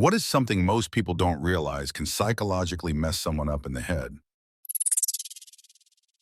What is something most people don't realize can psychologically mess someone up in the head?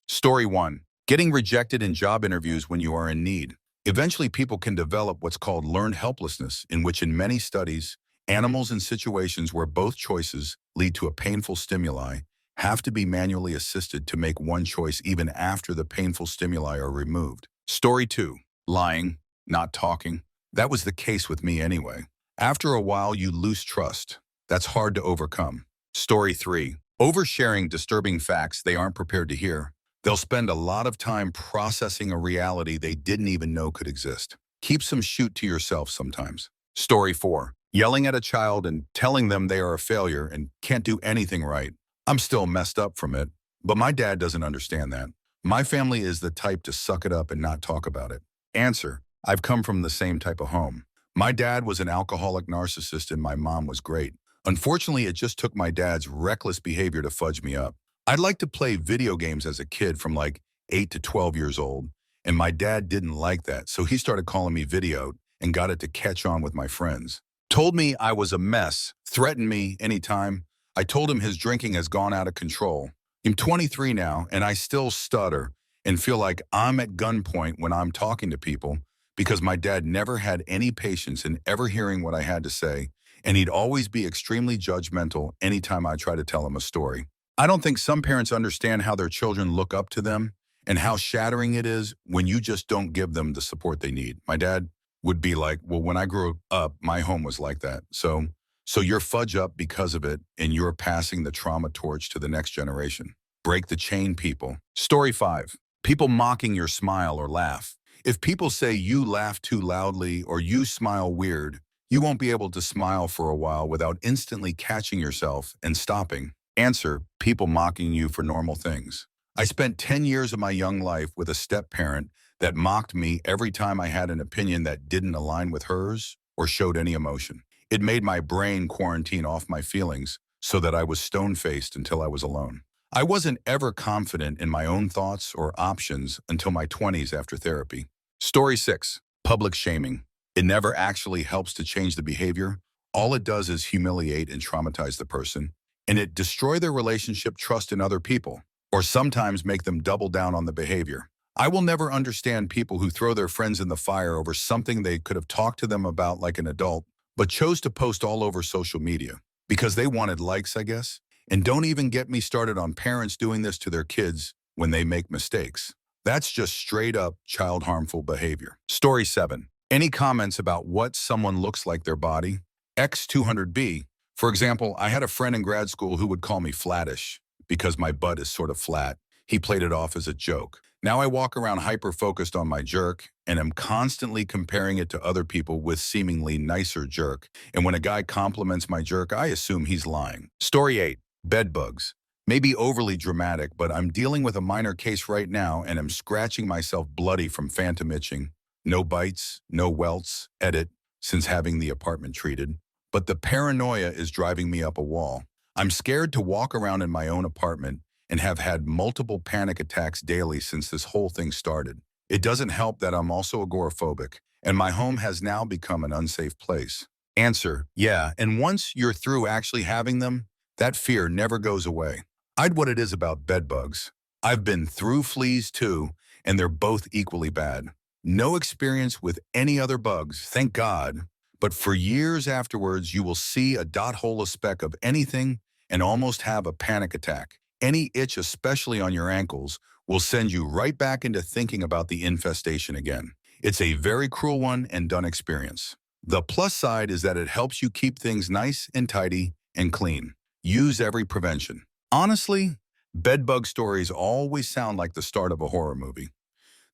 Story 1. Getting rejected in job interviews when you are in need. Eventually, people can develop what's called learned helplessness, in which in many studies, animals in situations where both choices lead to a painful stimuli have to be manually assisted to make one choice even after the painful stimuli are removed. Story 2. Lying, not talking. That was the case with me anyway. After a while, you lose trust. That's hard to overcome. Story 3. Oversharing disturbing facts they aren't prepared to hear. They'll spend a lot of time processing a reality they didn't even know could exist. Keep some shoot to yourself sometimes. Story 4. Yelling at a child and telling them they are a failure and can't do anything right. I'm still messed up from it, but my dad doesn't understand that. My family is the type to suck it up and not talk about it. Answer. I've come from the same type of home. My dad was an alcoholic narcissist and my mom was great. Unfortunately, it just took my dad's reckless behavior to fudge me up. I'd like to play video games as a kid from like 8 to 12 years old, and my dad didn't like that, so he started calling me videoed and got it to catch on with my friends. Told me I was a mess, threatened me anytime. I told him his drinking has gone out of control. I'm 23 now, and I still stutter and feel like I'm at gunpoint when I'm talking to people because my dad never had any patience in ever hearing what I had to say, and he'd always be extremely judgmental anytime I try to tell him a story. I don't think some parents understand how their children look up to them and how shattering it is when you just don't give them the support they need. My dad would be like, well, when I grew up, my home was like that. So you're fudge up because of it, and you're passing the trauma torch to the next generation. Break the chain, people. Story 5. People mocking your smile or laugh. If people say you laugh too loudly or you smile weird, you won't be able to smile for a while without instantly catching yourself and stopping. Answer. People mocking you for normal things. I spent 10 years of my young life with a step-parent that mocked me every time I had an opinion that didn't align with hers or showed any emotion. It made my brain quarantine off my feelings so that I was stone-faced until I was alone. I wasn't ever confident in my own thoughts or options until my 20s after therapy. Story 6. Public shaming. It never actually helps to change the behavior. All it does is humiliate and traumatize the person, and it destroy their relationship trust in other people, or sometimes make them double down on the behavior. I will never understand people who throw their friends in the fire over something they could have talked to them about like an adult, but chose to post all over social media because they wanted likes, I guess. And don't even get me started on parents doing this to their kids when they make mistakes. That's just straight up child harmful behavior. Story 7. Any comments about what someone looks like their body? X200B. For example, I had a friend in grad school who would call me flattish because my butt is sort of flat. He played it off as a joke. Now I walk around hyper-focused on my jerk, and am constantly comparing it to other people with seemingly nicer jerk. And when a guy compliments my jerk, I assume he's lying. Story 8. Bed bugs. Maybe overly dramatic, but I'm dealing with a minor case right now and am scratching myself bloody from phantom itching. No bites, no welts, edit, since having the apartment treated. But the paranoia is driving me up a wall. I'm scared to walk around in my own apartment and have had multiple panic attacks daily since this whole thing started. It doesn't help that I'm also agoraphobic, and my home has now become an unsafe place. Answer. Yeah, and once you're through actually having them, that fear never goes away. I'd what it is about bed bugs. I've been through fleas too, and they're both equally bad. No experience with any other bugs, thank God. But for years afterwards, you will see a dot hole, a speck of anything, and almost have a panic attack. Any itch, especially on your ankles, will send you right back into thinking about the infestation again. It's a very cruel one and done experience. The plus side is that it helps you keep things nice and tidy and clean. Use every prevention. Honestly, bedbug stories always sound like the start of a horror movie.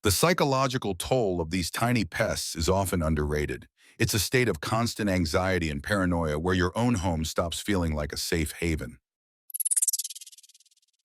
The psychological toll of these tiny pests is often underrated. It's a state of constant anxiety and paranoia where your own home stops feeling like a safe haven.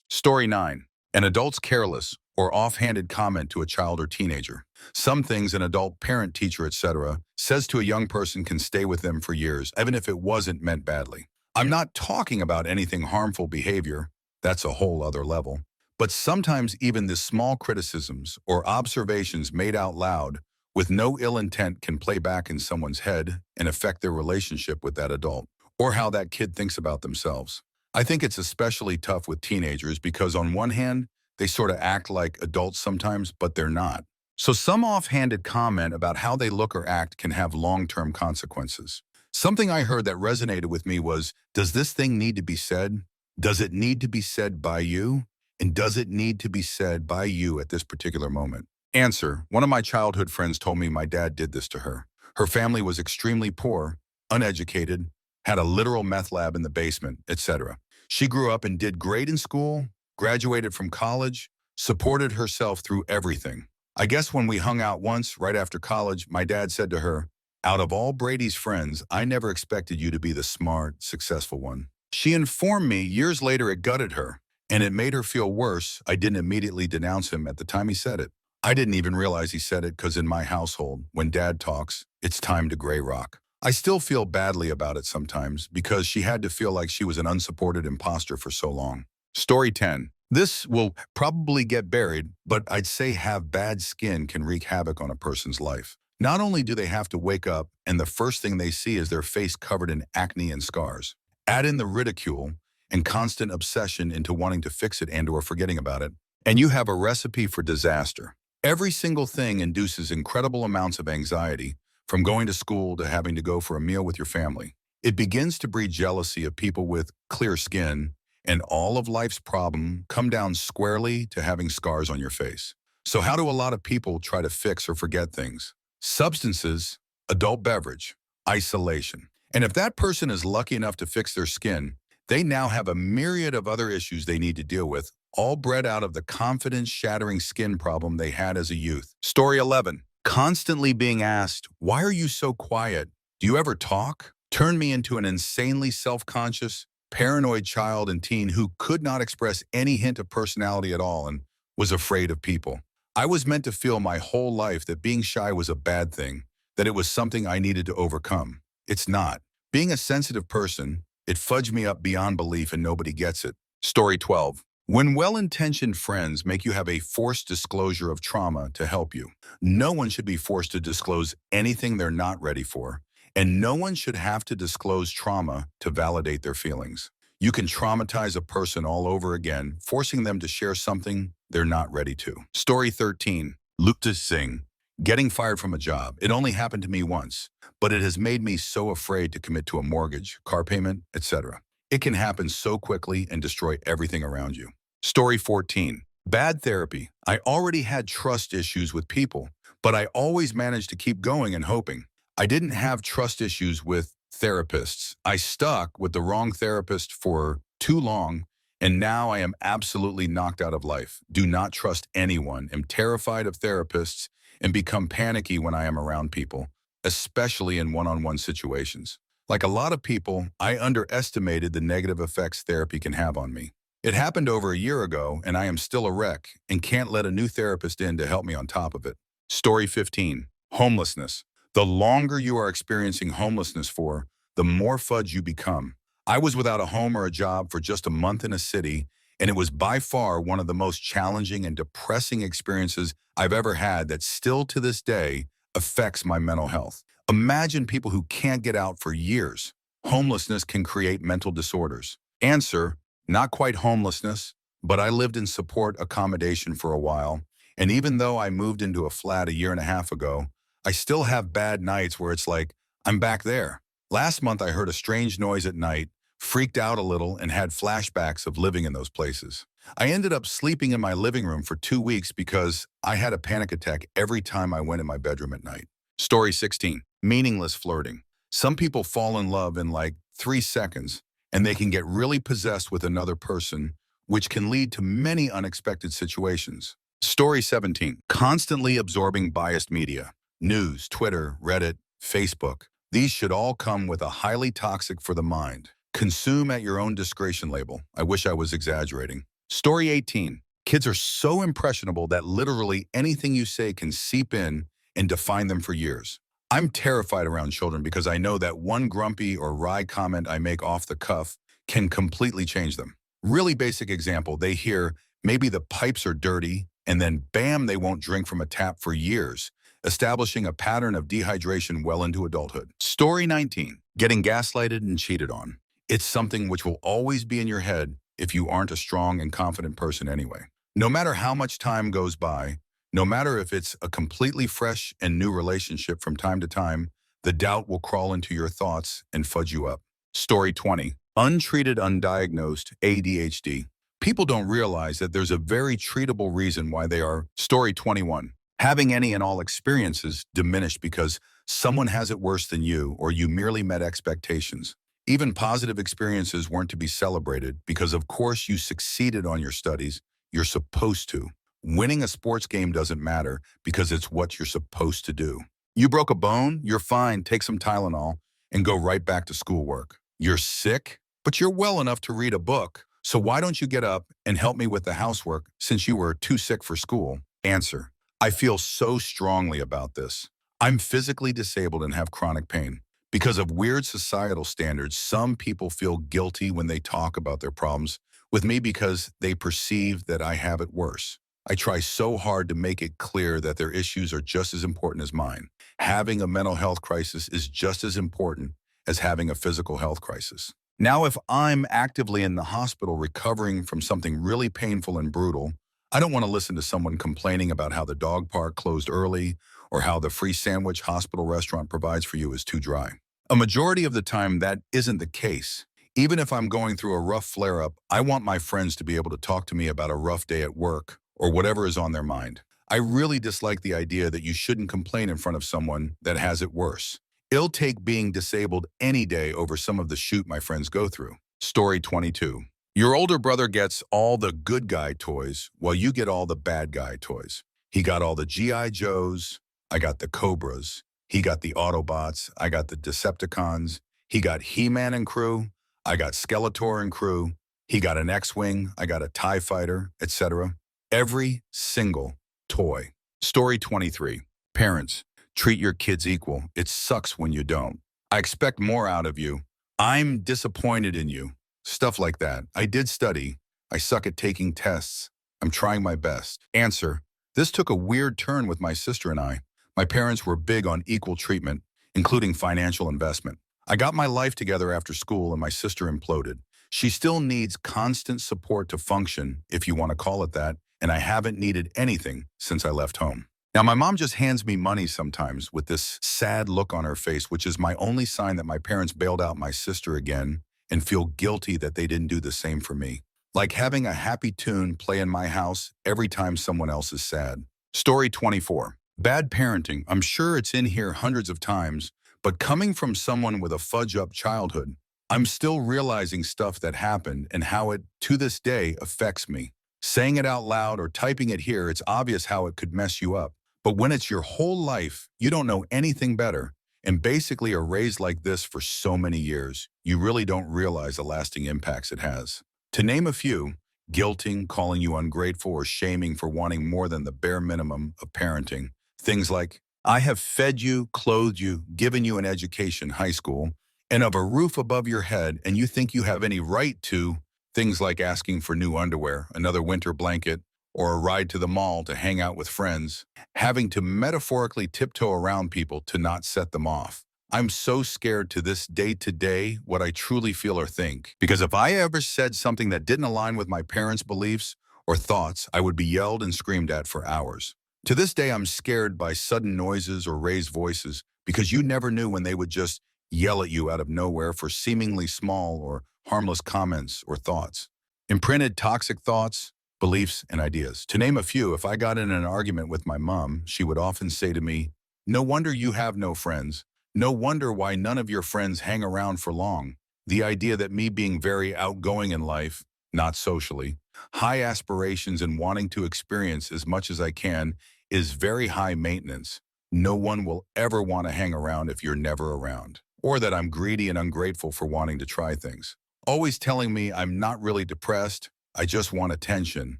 Story 9. An adult's careless or offhanded comment to a child or teenager. Some things an adult parent, teacher, etc. says to a young person can stay with them for years, even if it wasn't meant badly. I'm not talking about anything harmful behavior. That's a whole other level. But sometimes even the small criticisms or observations made out loud with no ill intent can play back in someone's head and affect their relationship with that adult. or how that kid thinks about themselves. I think it's especially tough with teenagers because on one hand, they sort of act like adults sometimes, but they're not. So some offhanded comment about how they look or act can have long-term consequences. Something I heard that resonated with me was, does this thing need to be said? Does it need to be said by you? And does it need to be said by you at this particular moment? Answer: one of my childhood friends told me my dad did this to her. Her family was extremely poor, uneducated, had a literal meth lab in the basement, etc. She grew up and did great in school, graduated from college, supported herself through everything. I guess when we hung out once, right after college, my dad said to her, "Out of all Brady's friends, I never expected you to be the smart, successful one." She informed me years later it gutted her, and it made her feel worse. I didn't immediately denounce him at the time he said it. I didn't even realize he said it because in my household, when dad talks, it's time to gray rock. I still feel badly about it sometimes because she had to feel like she was an unsupported imposter for so long. Story 10. This will probably get buried, but I'd say have bad skin can wreak havoc on a person's life. Not only do they have to wake up and the first thing they see is their face covered in acne and scars. Add in the ridicule and constant obsession into wanting to fix it and/or forgetting about it, and you have a recipe for disaster. Every single thing induces incredible amounts of anxiety, from going to school to having to go for a meal with your family. It begins to breed jealousy of people with clear skin, and all of life's problems come down squarely to having scars on your face. So how do a lot of people try to fix or forget things? Substances, adult beverage, isolation. And if that person is lucky enough to fix their skin, they now have a myriad of other issues they need to deal with, all bred out of the confidence-shattering skin problem they had as a youth. Story 11. Constantly being asked, "Why are you so quiet? Do you ever talk?" turned me into an insanely self-conscious, paranoid child and teen who could not express any hint of personality at all and was afraid of people. I was meant to feel my whole life that being shy was a bad thing, that it was something I needed to overcome. It's not. Being a sensitive person, it fudged me up beyond belief and nobody gets it. Story 12. When well-intentioned friends make you have a forced disclosure of trauma to help you, no one should be forced to disclose anything they're not ready for, and no one should have to disclose trauma to validate their feelings. You can traumatize a person all over again, forcing them to share something they're not ready to. Story 13. Lupta Singh. Getting fired from a job. It only happened to me once, but it has made me so afraid to commit to a mortgage, car payment, etc. It can happen so quickly and destroy everything around you. Story 14. Bad therapy. I already had trust issues with people, but I always managed to keep going and hoping. I didn't have trust issues with therapists. I stuck with the wrong therapist for too long, and now I am absolutely knocked out of life. Do not trust anyone. Am terrified of therapists and become panicky when I am around people, especially in one-on-one situations. Like a lot of people, I underestimated the negative effects therapy can have on me. It happened over a year ago, and I am still a wreck and can't let a new therapist in to help me on top of it. Story 15. Homelessness. The longer you are experiencing homelessness for, the more fudge you become. I was without a home or a job for just a month in a city, and it was by far one of the most challenging and depressing experiences I've ever had that still to this day affects my mental health. Imagine people who can't get out for years. Homelessness can create mental disorders. Answer: not quite homelessness, but I lived in support accommodation for a while, and even though I moved into a flat a year and a half ago, I still have bad nights where it's like, I'm back there. Last month I heard a strange noise at night, freaked out a little, and had flashbacks of living in those places. I ended up sleeping in my living room for 2 weeks because I had a panic attack every time I went in my bedroom at night. Story 16. Meaningless flirting. Some people fall in love in like 3 seconds, and they can get really possessed with another person, which can lead to many unexpected situations. Story 17. Constantly absorbing biased media. News, Twitter, Reddit, Facebook. These should all come with a highly toxic for the mind. Consume at your own discretion label. I wish I was exaggerating. Story 18. Kids are so impressionable that literally anything you say can seep in and define them for years. I'm terrified around children because I know that one grumpy or wry comment I make off the cuff can completely change them. Really basic example, they hear, maybe the pipes are dirty, and then bam, they won't drink from a tap for years. establishing a pattern of dehydration well into adulthood. Story 19. Getting gaslighted and cheated on. It's something which will always be in your head if you aren't a strong and confident person anyway. No matter how much time goes by, no matter if it's a completely fresh and new relationship from time to time, the doubt will crawl into your thoughts and fudge you up. Story 20. Untreated, undiagnosed ADHD. People don't realize that there's a very treatable reason why they are. Story 21. Having any and all experiences diminished because someone has it worse than you or you merely met expectations. Even positive experiences weren't to be celebrated because of course you succeeded on your studies. You're supposed to. Winning a sports game doesn't matter because it's what you're supposed to do. You broke a bone, you're fine, take some Tylenol and go right back to schoolwork. You're sick, but you're well enough to read a book. So why don't you get up and help me with the housework since you were too sick for school? Answer. I feel so strongly about this. I'm physically disabled and have chronic pain. Because of weird societal standards, some people feel guilty when they talk about their problems with me because they perceive that I have it worse. I try so hard to make it clear that their issues are just as important as mine. Having a mental health crisis is just as important as having a physical health crisis. Now, if I'm actively in the hospital recovering from something really painful and brutal, I don't want to listen to someone complaining about how the dog park closed early or how the free sandwich hospital restaurant provides for you is too dry. A majority of the time, that isn't the case. Even if I'm going through a rough flare-up, I want my friends to be able to talk to me about a rough day at work or whatever is on their mind. I really dislike the idea that you shouldn't complain in front of someone that has it worse. It'll take being disabled any day over some of the shoot my friends go through. Story 22. Your older brother gets all the good guy toys while you get all the bad guy toys. He got all the G.I. Joes, I got the Cobras. He got the Autobots, I got the Decepticons. He got He-Man and crew, I got Skeletor and crew. He got an X-Wing, I got a TIE fighter, etc. Every single toy. Story 23. Parents, treat your kids equal. It sucks when you don't. I expect more out of you. I'm disappointed in you. Stuff like that. I did study. I suck at taking tests. I'm trying my best. Answer. This took a weird turn with my sister and I. My parents were big on equal treatment, including financial investment. I got my life together after school and my sister imploded. She still needs constant support to function, if you want to call it that, and I haven't needed anything since I left home. Now, my mom just hands me money sometimes with this sad look on her face, which is my only sign that my parents bailed out my sister again and feel guilty that they didn't do the same for me. Like having a happy tune play in my house every time someone else is sad. Story 24. Bad parenting. I'm sure it's in here hundreds of times, but coming from someone with a fudge-up childhood, I'm still realizing stuff that happened and how it, to this day, affects me. Saying it out loud or typing it here, it's obvious how it could mess you up. But when it's your whole life, you don't know anything better, and basically are raised like this for so many years, you really don't realize the lasting impacts it has. To name a few, guilting, calling you ungrateful, or shaming for wanting more than the bare minimum of parenting. Things like, I have fed you, clothed you, given you an education, high school, and of a roof above your head, and you think you have any right to. Things like asking for new underwear, another winter blanket, or a ride to the mall to hang out with friends. Having to metaphorically tiptoe around people to not set them off. I'm so scared to this day today what I truly feel or think. Because if I ever said something that didn't align with my parents' beliefs or thoughts, I would be yelled and screamed at for hours. To this day, I'm scared by sudden noises or raised voices because you never knew when they would just yell at you out of nowhere for seemingly small or harmless comments or thoughts. Imprinted toxic thoughts, beliefs, and ideas. To name a few, if I got in an argument with my mom, she would often say to me, "No wonder you have no friends. No wonder why none of your friends hang around for long." The idea that me being very outgoing in life, not socially, high aspirations and wanting to experience as much as I can is very high maintenance. No one will ever want to hang around if you're never around. Or that I'm greedy and ungrateful for wanting to try things. Always telling me I'm not really depressed, I just want attention.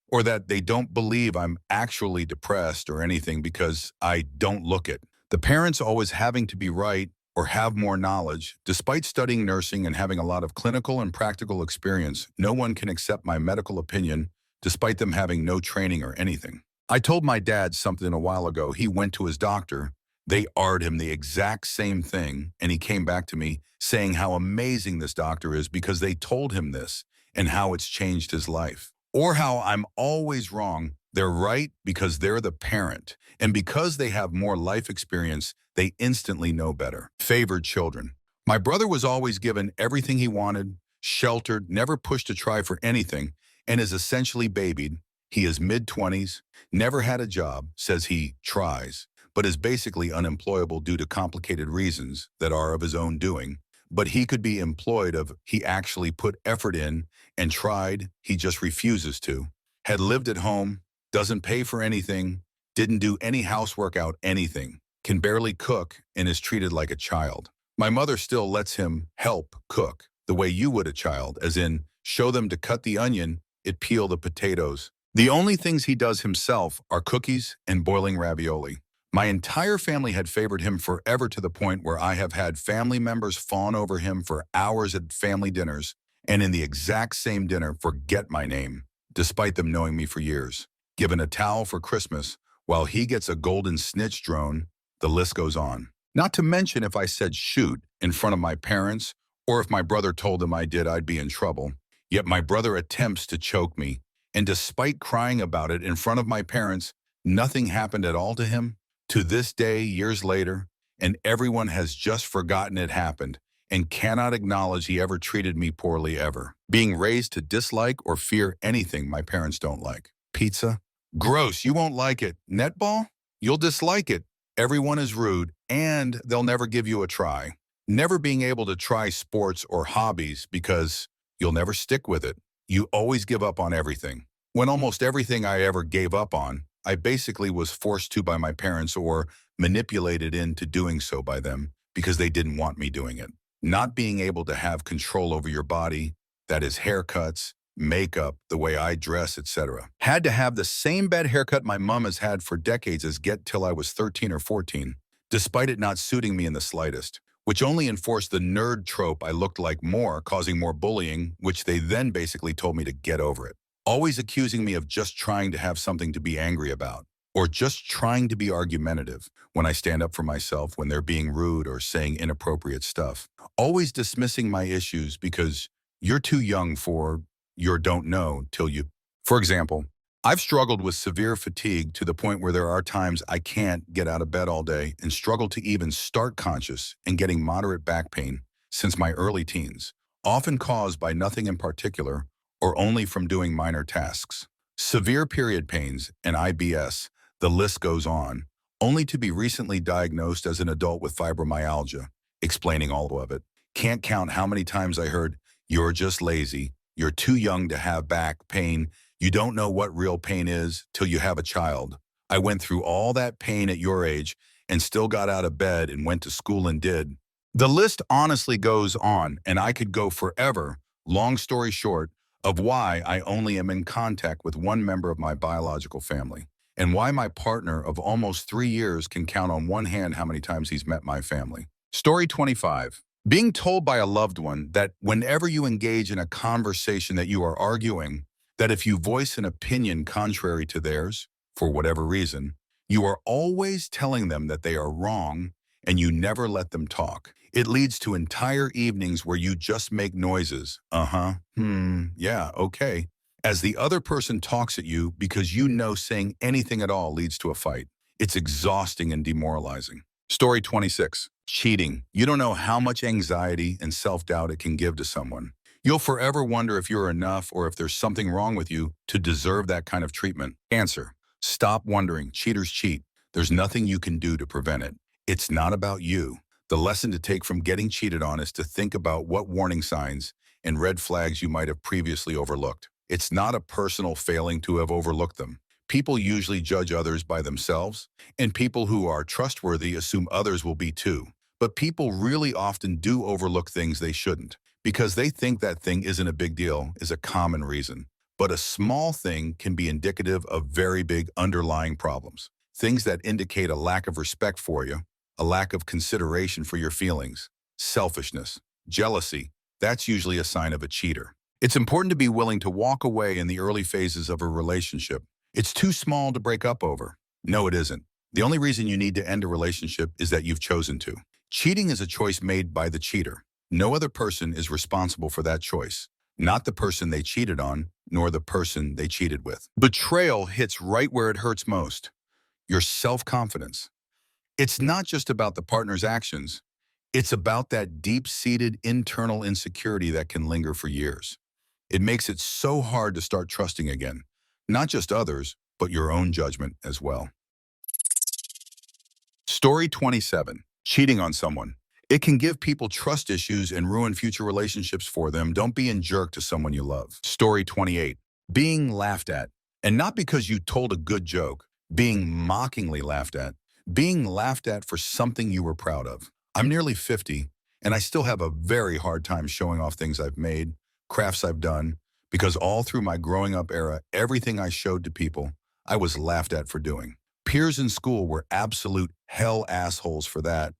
Or that they don't believe I'm actually depressed or anything because I don't look it. The parents always having to be right or have more knowledge. Despite studying nursing and having a lot of clinical and practical experience, no one can accept my medical opinion despite them having no training or anything. I told my dad something a while ago. He went to his doctor. They R'd him the exact same thing, and he came back to me saying how amazing this doctor is because they told him this and how it's changed his life. Or how I'm always wrong. They're right because they're the parent, and because they have more life experience, they instantly know better. Favored children. My brother was always given everything he wanted, sheltered, never pushed to try for anything, and is essentially babied. He is mid-20s, never had a job, says he tries, but is basically unemployable due to complicated reasons that are of his own doing. But he could be employed if he actually put effort in and tried, he just refuses to. Had lived at home, doesn't pay for anything, didn't do any housework out anything, can barely cook, and is treated like a child. My mother still lets him help cook the way you would a child, as in show them to cut the onion, it peel the potatoes. The only things he does himself are cookies and boiling ravioli. My entire family had favored him forever to the point where I have had family members fawn over him for hours at family dinners, and in the exact same dinner forget my name, despite them knowing me for years. Given a towel for Christmas, while he gets a golden snitch drone, the list goes on. Not to mention if I said shoot in front of my parents, or if my brother told them I did, I'd be in trouble. Yet my brother attempts to choke me, and despite crying about it in front of my parents, nothing happened at all to him. To this day, years later, and everyone has just forgotten it happened and cannot acknowledge he ever treated me poorly ever. Being raised to dislike or fear anything my parents don't like. Pizza? Gross, you won't like it. Netball? You'll dislike it. Everyone is rude, and they'll never give you a try. Never being able to try sports or hobbies because you'll never stick with it. You always give up on everything. When almost everything I ever gave up on, I basically was forced to by my parents or manipulated into doing so by them because they didn't want me doing it. Not being able to have control over your body, that is haircuts, makeup, the way I dress, etc. Had to have the same bad haircut my mom has had for decades as get till I was 13 or 14, despite it not suiting me in the slightest, which only enforced the nerd trope I looked like more, causing more bullying, which they then basically told me to get over it. Always accusing me of just trying to have something to be angry about, or just trying to be argumentative when I stand up for myself when they're being rude or saying inappropriate stuff. Always dismissing my issues because you're too young for, you don't know till you. For example, I've struggled with severe fatigue to the point where there are times I can't get out of bed all day and struggle to even start conscious and getting moderate back pain since my early teens, often caused by nothing in particular or only from doing minor tasks. Severe period pains and IBS, the list goes on, only to be recently diagnosed as an adult with fibromyalgia, explaining all of it. Can't count how many times I heard, you're just lazy, you're too young to have back pain, you don't know what real pain is till you have a child. I went through all that pain at your age and still got out of bed and went to school and did. The list honestly goes on, and I could go forever, long story short, of why I only am in contact with one member of my biological family, and why my partner of almost 3 years can count on one hand how many times he's met my family. Story 25. Being told by a loved one that whenever you engage in a conversation that you are arguing, that if you voice an opinion contrary to theirs, for whatever reason, you are always telling them that they are wrong and you never let them talk. It leads to entire evenings where you just make noises, yeah, okay, as the other person talks at you because you know saying anything at all leads to a fight. It's exhausting and demoralizing. Story 26. Cheating. You don't know how much anxiety and self-doubt it can give to someone. You'll forever wonder if you're enough or if there's something wrong with you to deserve that kind of treatment. Answer. Stop wondering. Cheaters cheat. There's nothing you can do to prevent it. It's not about you. The lesson to take from getting cheated on is to think about what warning signs and red flags you might have previously overlooked. It's not a personal failing to have overlooked them. People usually judge others by themselves, and people who are trustworthy assume others will be too. But people really often do overlook things they shouldn't, because they think that thing isn't a big deal is a common reason. But a small thing can be indicative of very big underlying problems. Things that indicate a lack of respect for you, a lack of consideration for your feelings, selfishness, jealousy. That's usually a sign of a cheater. It's important to be willing to walk away in the early phases of a relationship, It's too small to break up over. No, it isn't. The only reason you need to end a relationship is that you've chosen to. Cheating is a choice made by the cheater. No other person is responsible for that choice. Not the person they cheated on, nor the person they cheated with. Betrayal hits right where it hurts most. Your self-confidence. It's not just about the partner's actions. It's about that deep-seated internal insecurity that can linger for years. It makes it so hard to start trusting again. Not just others, but your own judgment as well. Story 27. Cheating on someone. It can give people trust issues and ruin future relationships for them. Don't be a jerk to someone you love. Story 28. Being laughed at. And not because you told a good joke. Being mockingly laughed at. Being laughed at for something you were proud of. I'm nearly 50, and I still have a very hard time showing off things I've made, crafts I've done, because all through my growing up era, everything I showed to people, I was laughed at for doing. Peers in school were absolute hell assholes for that.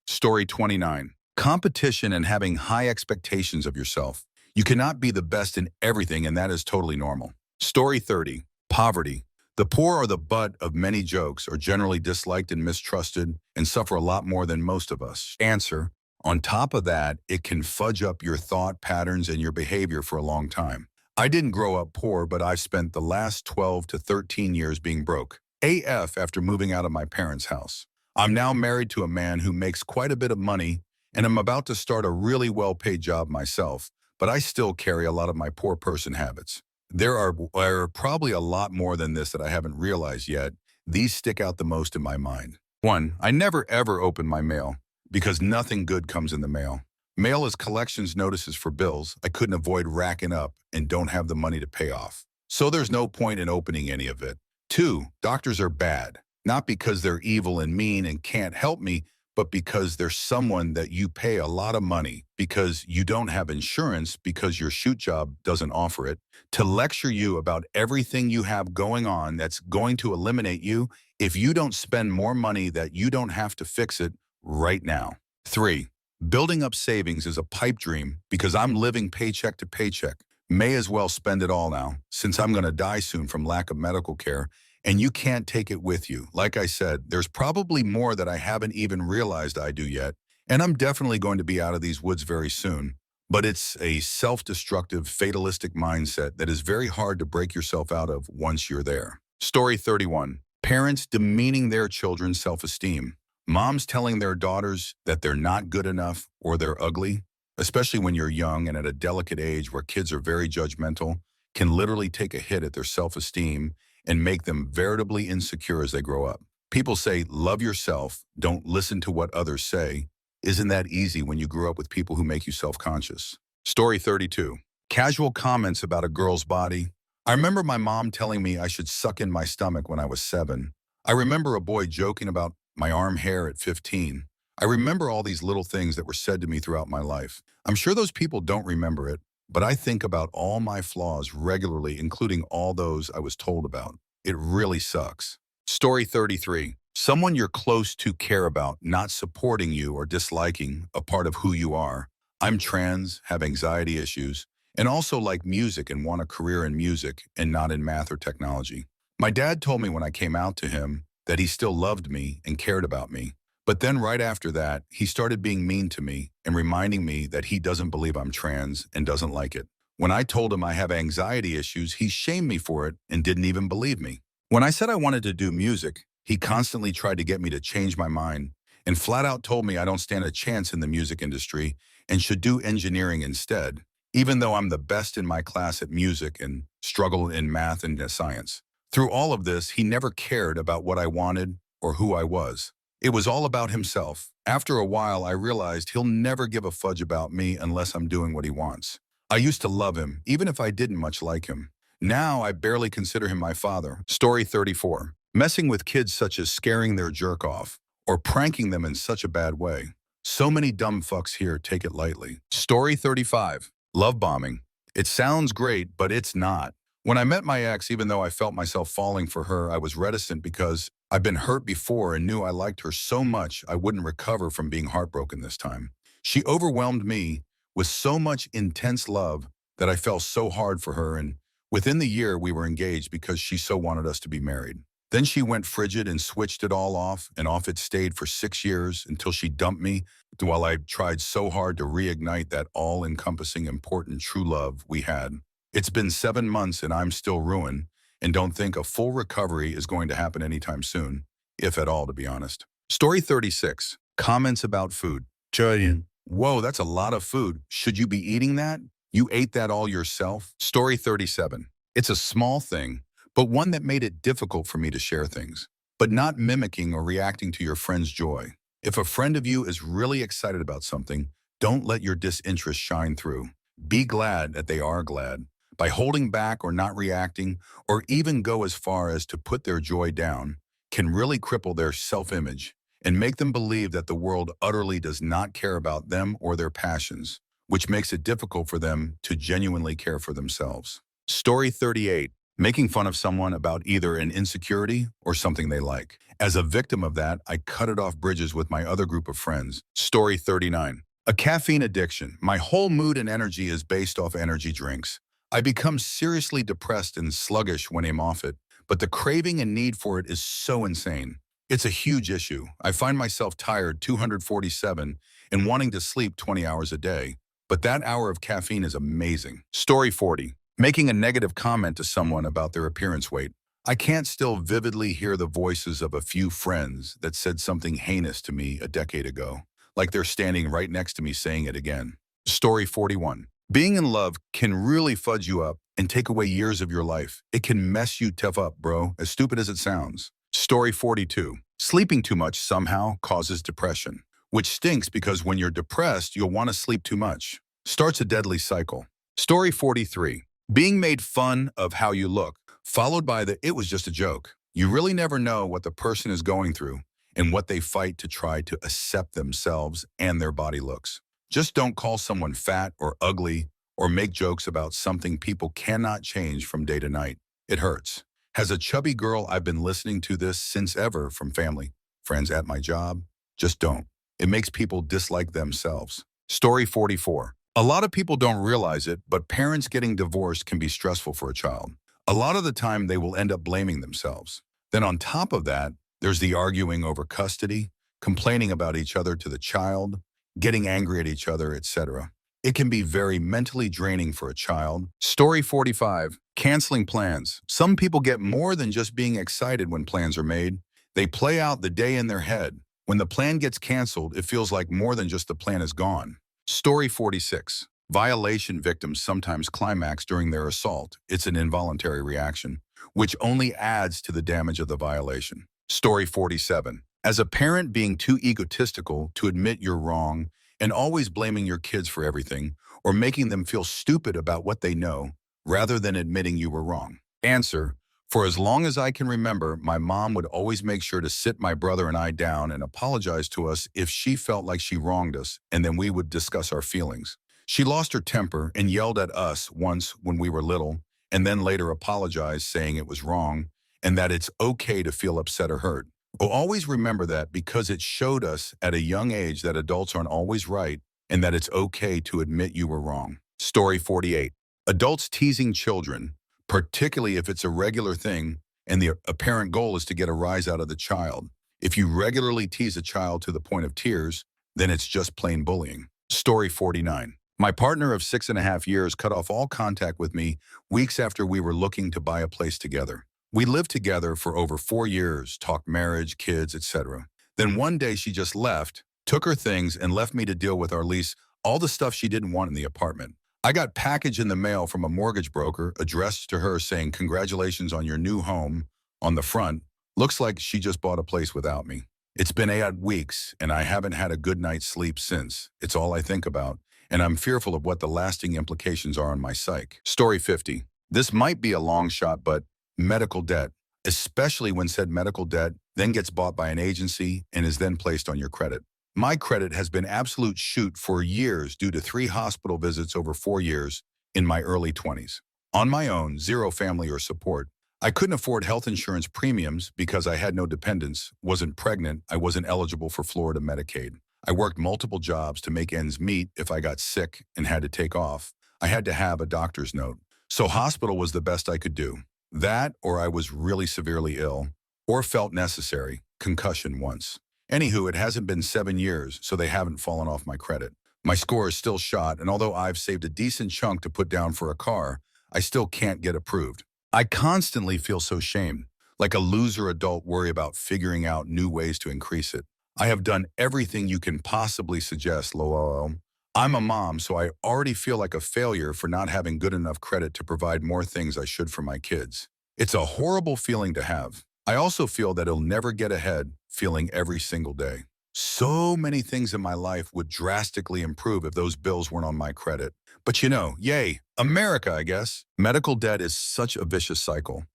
Story 29. Competition and having high expectations of yourself. You cannot be the best in everything, and that is totally normal. Story 30. Poverty. The poor are the butt of many jokes, are generally disliked and mistrusted, and suffer a lot more than most of us. Answer. On top of that, it can fudge up your thought patterns and your behavior for a long time. I didn't grow up poor, but I've spent the last 12 to 13 years being broke. AF after moving out of my parents' house. I'm now married to a man who makes quite a bit of money, and I'm about to start a really well-paid job myself, but I still carry a lot of my poor person habits. There are probably a lot more than this that I haven't realized yet. These stick out the most in my mind. 1. I never ever open my mail because nothing good comes in the mail. Mail is collections notices for bills I couldn't avoid racking up and don't have the money to pay off. So there's no point in opening any of it. 2. Doctors are bad, not because they're evil and mean and can't help me, but because there's someone that you pay a lot of money because you don't have insurance because your shoot job doesn't offer it, to lecture you about everything you have going on that's going to eliminate you if you don't spend more money that you don't have to fix it right now. 3. Building up savings is a pipe dream because I'm living paycheck to paycheck. May as well spend it all now since I'm going to die soon from lack of medical care. And you can't take it with you. Like I said, there's probably more that I haven't even realized I do yet, and I'm definitely going to be out of these woods very soon. But it's a self-destructive, fatalistic mindset that is very hard to break yourself out of once you're there. Story 31. Parents demeaning their children's self-esteem. Moms telling their daughters that they're not good enough or they're ugly, especially when you're young and at a delicate age where kids are very judgmental, can literally take a hit at their self-esteem and make them veritably insecure as they grow up. People say, love yourself, don't listen to what others say. Isn't that easy when you grew up with people who make you self-conscious? Story 32. Casual comments about a girl's body. I remember my mom telling me I should suck in my stomach when I was 7. I remember a boy joking about my arm hair at 15. I remember all these little things that were said to me throughout my life. I'm sure those people don't remember it, but I think about all my flaws regularly, including all those I was told about. It really sucks. Story 33. Someone you're close to care about not supporting you or disliking a part of who you are. I'm trans, have anxiety issues, and also like music and want a career in music and not in math or technology. My dad told me when I came out to him that he still loved me and cared about me. But then right after that, he started being mean to me and reminding me that he doesn't believe I'm trans and doesn't like it. When I told him I have anxiety issues, he shamed me for it and didn't even believe me. When I said I wanted to do music, he constantly tried to get me to change my mind and flat out told me I don't stand a chance in the music industry and should do engineering instead, even though I'm the best in my class at music and struggle in math and science. Through all of this, he never cared about what I wanted or who I was. It was all about himself. After a while, I realized he'll never give a fudge about me unless I'm doing what he wants. I used to love him, even if I didn't much like him. Now, I barely consider him my father. Story 34. Messing with kids such as scaring their jerk off or pranking them in such a bad way. So many dumb fucks here take it lightly. Story 35. Love bombing. It sounds great, but it's not. When I met my ex, even though I felt myself falling for her, I was reticent because I've been hurt before and knew I liked her so much I wouldn't recover from being heartbroken this time. She overwhelmed me with so much intense love that I fell so hard for her, and Within the year, we were engaged because she so wanted us to be married. Then she went frigid and switched it all off, and off it stayed for 6 years until she dumped me while I tried so hard to reignite that all-encompassing, important true love we had. It's been 7 months and I'm still ruined, and don't think a full recovery is going to happen anytime soon, if at all, to be honest. Story 36. Comments about food. Julian. Whoa, that's a lot of food. Should you be eating that? You ate that all yourself? Story 37. It's a small thing, but one that made it difficult for me to share things, but not mimicking or reacting to your friend's joy. If a friend of you is really excited about something, don't let your disinterest shine through. Be glad that they are glad. By holding back or not reacting, or even go as far as to put their joy down, can really cripple their self-image and make them believe that the world utterly does not care about them or their passions, which makes it difficult for them to genuinely care for themselves. Story 38. Making fun of someone about either an insecurity or something they like. As a victim of that, I cut it off bridges with my other group of friends. Story 39. A caffeine addiction. My whole mood and energy is based off energy drinks. I become seriously depressed and sluggish when I'm off it, but the craving and need for it is so insane. It's a huge issue. I find myself tired 247 and wanting to sleep 20 hours a day, but that hour of caffeine is amazing. Story 40. Making a negative comment to someone about their appearance weight. I can't still vividly hear the voices of a few friends that said something heinous to me a decade ago, like they're standing right next to me saying it again. Story 41. Being in love can really fudge you up and take away years of your life. It can mess you tough up, bro, as stupid as it sounds. Story 42. Sleeping too much somehow causes depression, which stinks because when you're depressed, you'll want to sleep too much. Starts a deadly cycle. Story 43. Being made fun of how you look, followed by the "it was just a joke." You really never know what the person is going through and what they fight to try to accept themselves and their body looks. Just don't call someone fat or ugly or make jokes about something people cannot change from day to night. It hurts. As a chubby girl, I've been listening to this since ever from family, friends at my job. Just don't. It makes people dislike themselves. Story 44. A lot of people don't realize it, but parents getting divorced can be stressful for a child. A lot of the time, they will end up blaming themselves. Then on top of that, there's the arguing over custody, complaining about each other to the child, getting angry at each other, etc. It can be very mentally draining for a child. Story 45. Canceling plans. Some people get more than just being excited when plans are made. They play out the day in their head. When the plan gets canceled, it feels like more than just the plan is gone. Story 46. Violation victims sometimes climax during their assault. It's an involuntary reaction, which only adds to the damage of the violation. Story 47. As a parent, being too egotistical to admit you're wrong and always blaming your kids for everything or making them feel stupid about what they know rather than admitting you were wrong. Answer. For as long as I can remember, my mom would always make sure to sit my brother and I down and apologize to us if she felt like she wronged us, and then we would discuss our feelings. She lost her temper and yelled at us once when we were little, and then later apologized, saying it was wrong and that it's okay to feel upset or hurt. We'll always remember that because it showed us at a young age that adults aren't always right and that it's okay to admit you were wrong. Story 48. Adults teasing children, particularly if it's a regular thing and the apparent goal is to get a rise out of the child. If you regularly tease a child to the point of tears, then it's just plain bullying. Story 49. My partner of 6.5 years cut off all contact with me weeks after we were looking to buy a place together. We lived together for over 4 years, talked marriage, kids, etc. Then one day she just left, took her things, and left me to deal with our lease, all the stuff she didn't want in the apartment. I got package in the mail from a mortgage broker addressed to her saying, "Congratulations on your new home," on the front. Looks like she just bought a place without me. It's been 8 weeks, and I haven't had a good night's sleep since. It's all I think about, and I'm fearful of what the lasting implications are on my psyche. Story 50. This might be a long shot, but medical debt, especially when said medical debt then gets bought by an agency and is then placed on your credit. My credit has been absolute shoot for years due to 3 hospital visits over 4 years in my early 20s. On my own, 0 family or support. I couldn't afford health insurance premiums because I had no dependents, wasn't pregnant, I wasn't eligible for Florida Medicaid. I worked multiple jobs to make ends meet if I got sick and had to take off. I had to have a doctor's note. So hospital was the best I could do. That, or I was really severely ill, or felt necessary, concussion once. Anywho, it hasn't been 7 years, so they haven't fallen off my credit. My score is still shot, and although I've saved a decent chunk to put down for a car, I still can't get approved. I constantly feel so shamed, like a loser adult worry about figuring out new ways to increase it. I have done everything you can possibly suggest, lol. I'm a mom, so I already feel like a failure for not having good enough credit to provide more things I should for my kids. It's a horrible feeling to have. I also feel that I'll never get ahead feeling every single day. So many things in my life would drastically improve if those bills weren't on my credit. But yay, America, I guess. Medical debt is such a vicious cycle.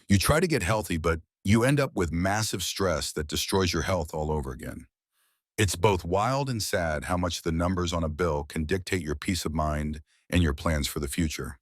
You try to get healthy, but you end up with massive stress that destroys your health all over again. It's both wild and sad how much the numbers on a bill can dictate your peace of mind and your plans for the future.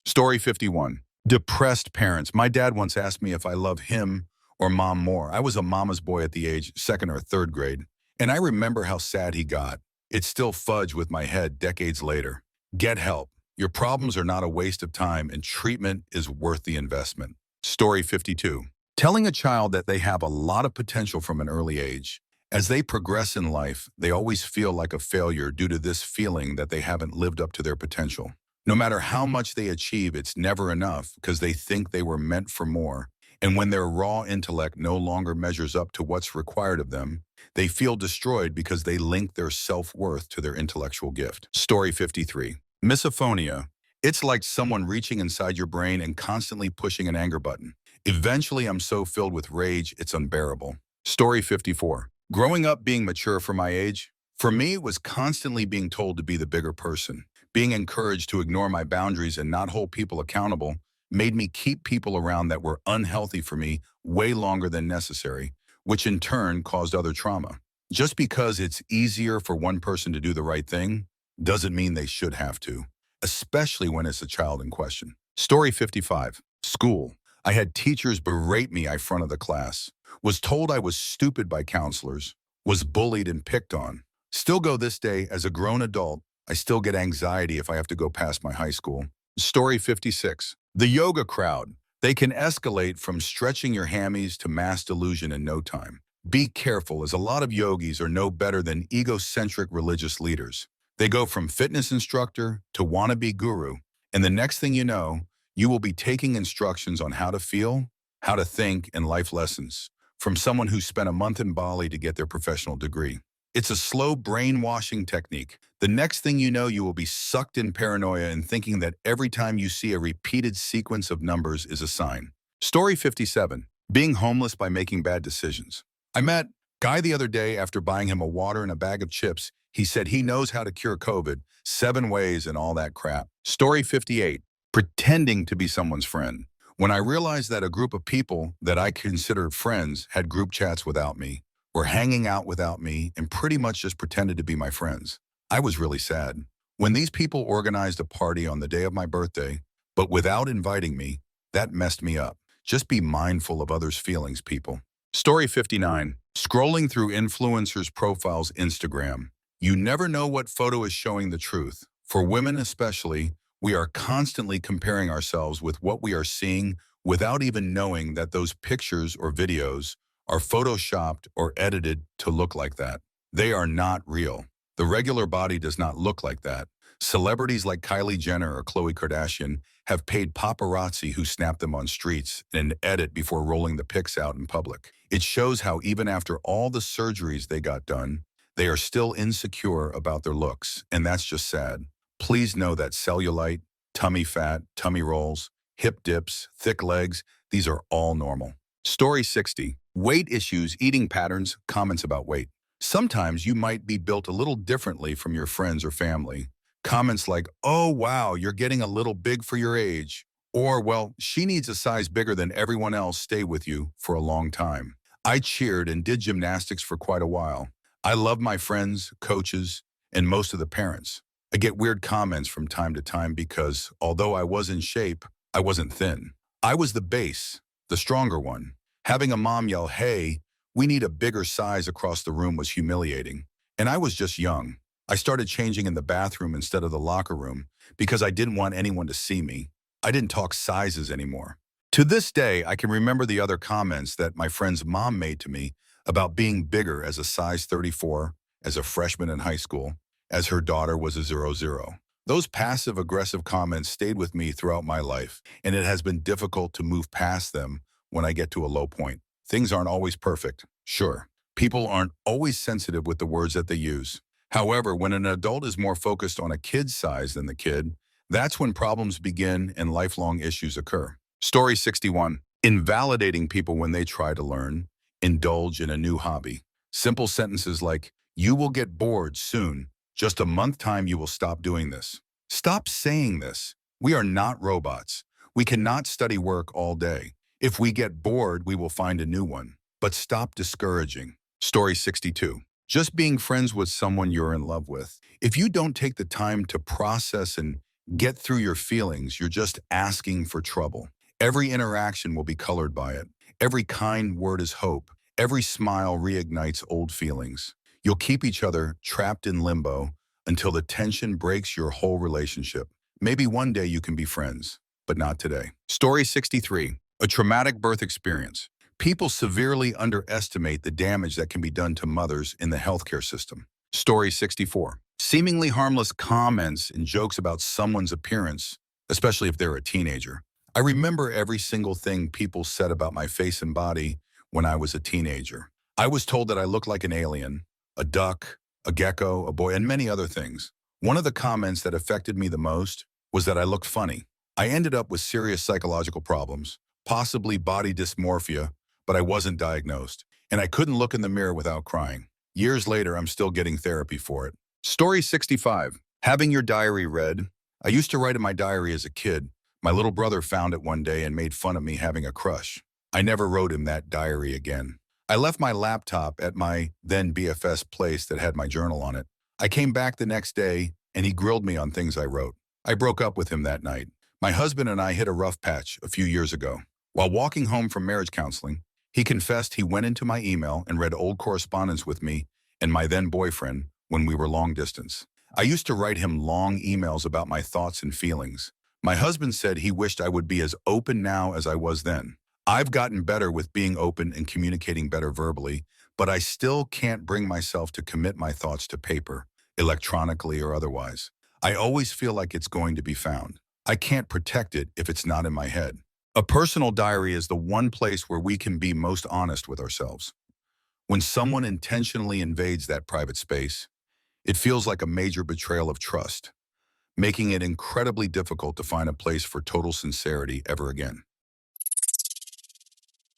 Story 51. Depressed parents. My dad once asked me if I love him or mom more. I was a mama's boy at the age second or third grade, and I remember how sad he got. It's still fudge with my head decades later. Get help. Your problems are not a waste of time, and treatment is worth the investment. Story 52. Telling a child that they have a lot of potential from an early age. As they progress in life, they always feel like a failure due to this feeling that they haven't lived up to their potential. No matter how much they achieve, it's never enough because they think they were meant for more. And when their raw intellect no longer measures up to what's required of them, they feel destroyed because they link their self-worth to their intellectual gift. Story 53. Misophonia. It's like someone reaching inside your brain and constantly pushing an anger button. Eventually, I'm so filled with rage, it's unbearable. Story 54. Growing up being mature for my age, for me, it was constantly being told to be the bigger person. Being encouraged to ignore my boundaries and not hold people accountable made me keep people around that were unhealthy for me way longer than necessary, which in turn caused other trauma. Just because it's easier for one person to do the right thing doesn't mean they should have to, especially when it's a child in question. Story 55. School. I had teachers berate me in front of the class, was told I was stupid by counselors, was bullied and picked on. Still go this day as a grown adult, I still get anxiety if I have to go past my high school. Story 56. The yoga crowd. They can escalate from stretching your hammies to mass delusion in no time. Be careful, as a lot of yogis are no better than egocentric religious leaders. They go from fitness instructor to wannabe guru, and the next thing you know, you will be taking instructions on how to feel, how to think, and life lessons from someone who spent a month in Bali to get their professional degree. It's a slow brainwashing technique. The next thing you know, you will be sucked in paranoia and thinking that every time you see a repeated sequence of numbers is a sign. Story 57. Being homeless by making bad decisions. I met a guy the other day after buying him a water and a bag of chips. He said he knows how to cure COVID, 7 ways and all that crap. Story 58. Pretending to be someone's friend. When I realized that a group of people that I considered friends had group chats without me, were hanging out without me, and pretty much just pretended to be my friends, I was really sad. When these people organized a party on the day of my birthday, but without inviting me, that messed me up. Just be mindful of others' feelings, people. Story 59. Scrolling through influencers' profiles Instagram. You never know what photo is showing the truth. For women especially, we are constantly comparing ourselves with what we are seeing without even knowing that those pictures or videos are photoshopped or edited to look like that. They are not real. The regular body does not look like that. Celebrities like Kylie Jenner or Khloe Kardashian have paid paparazzi who snap them on streets and edit before rolling the pics out in public. It shows how even after all the surgeries they got done, they are still insecure about their looks, and that's just sad. Please know that cellulite, tummy fat, tummy rolls, hip dips, thick legs, these are all normal. Story 60. Weight issues, eating patterns, comments about weight. Sometimes you might be built a little differently from your friends or family. Comments like, oh wow, you're getting a little big for your age. Or, well, she needs a size bigger than everyone else stay with you for a long time. I cheered and did gymnastics for quite a while. I love my friends, coaches, and most of the parents. I get weird comments from time to time because, although I was in shape, I wasn't thin. I was the base, the stronger one. Having a mom yell, hey, we need a bigger size across the room was humiliating. And I was just young. I started changing in the bathroom instead of the locker room because I didn't want anyone to see me. I didn't talk sizes anymore. To this day, I can remember the other comments that my friend's mom made to me about being bigger as a size 34, as a freshman in high school, as her daughter was a 00. Those passive-aggressive comments stayed with me throughout my life, and it has been difficult to move past them when I get to a low point. Things aren't always perfect, sure. People aren't always sensitive with the words that they use. However, when an adult is more focused on a kid's size than the kid, that's when problems begin and lifelong issues occur. Story 61. Invalidating people when they try to learn, indulge in a new hobby. Simple sentences like, "You will get bored soon. Just a month time you will stop doing this." Stop saying this. We are not robots. We cannot study work all day. If we get bored, we will find a new one. But stop discouraging. Story 62. Just being friends with someone you're in love with. If you don't take the time to process and get through your feelings, you're just asking for trouble. Every interaction will be colored by it. Every kind word is hope. Every smile reignites old feelings. You'll keep each other trapped in limbo until the tension breaks your whole relationship. Maybe one day you can be friends, but not today. Story 63. A traumatic birth experience. People severely underestimate the damage that can be done to mothers in the healthcare system. Story 64. Seemingly harmless comments and jokes about someone's appearance, especially if they're a teenager. I remember every single thing people said about my face and body when I was a teenager. I was told that I looked like an alien, a duck, a gecko, a boy, and many other things. One of the comments that affected me the most was that I looked funny. I ended up with serious psychological problems, possibly body dysmorphia, but I wasn't diagnosed, and I couldn't look in the mirror without crying. Years later, I'm still getting therapy for it. Story 65. Having your diary read. I used to write in my diary as a kid. My little brother found it one day and made fun of me having a crush. I never wrote him that diary again. I left my laptop at my then BFS place that had my journal on it. I came back the next day, and he grilled me on things I wrote. I broke up with him that night. My husband and I hit a rough patch a few years ago. While walking home from marriage counseling, he confessed he went into my email and read old correspondence with me and my then boyfriend when we were long distance. I used to write him long emails about my thoughts and feelings. My husband said he wished I would be as open now as I was then. I've gotten better with being open and communicating better verbally, but I still can't bring myself to commit my thoughts to paper, electronically or otherwise. I always feel like it's going to be found. I can't protect it if it's not in my head. A personal diary is the one place where we can be most honest with ourselves. When someone intentionally invades that private space, it feels like a major betrayal of trust, making it incredibly difficult to find a place for total sincerity ever again.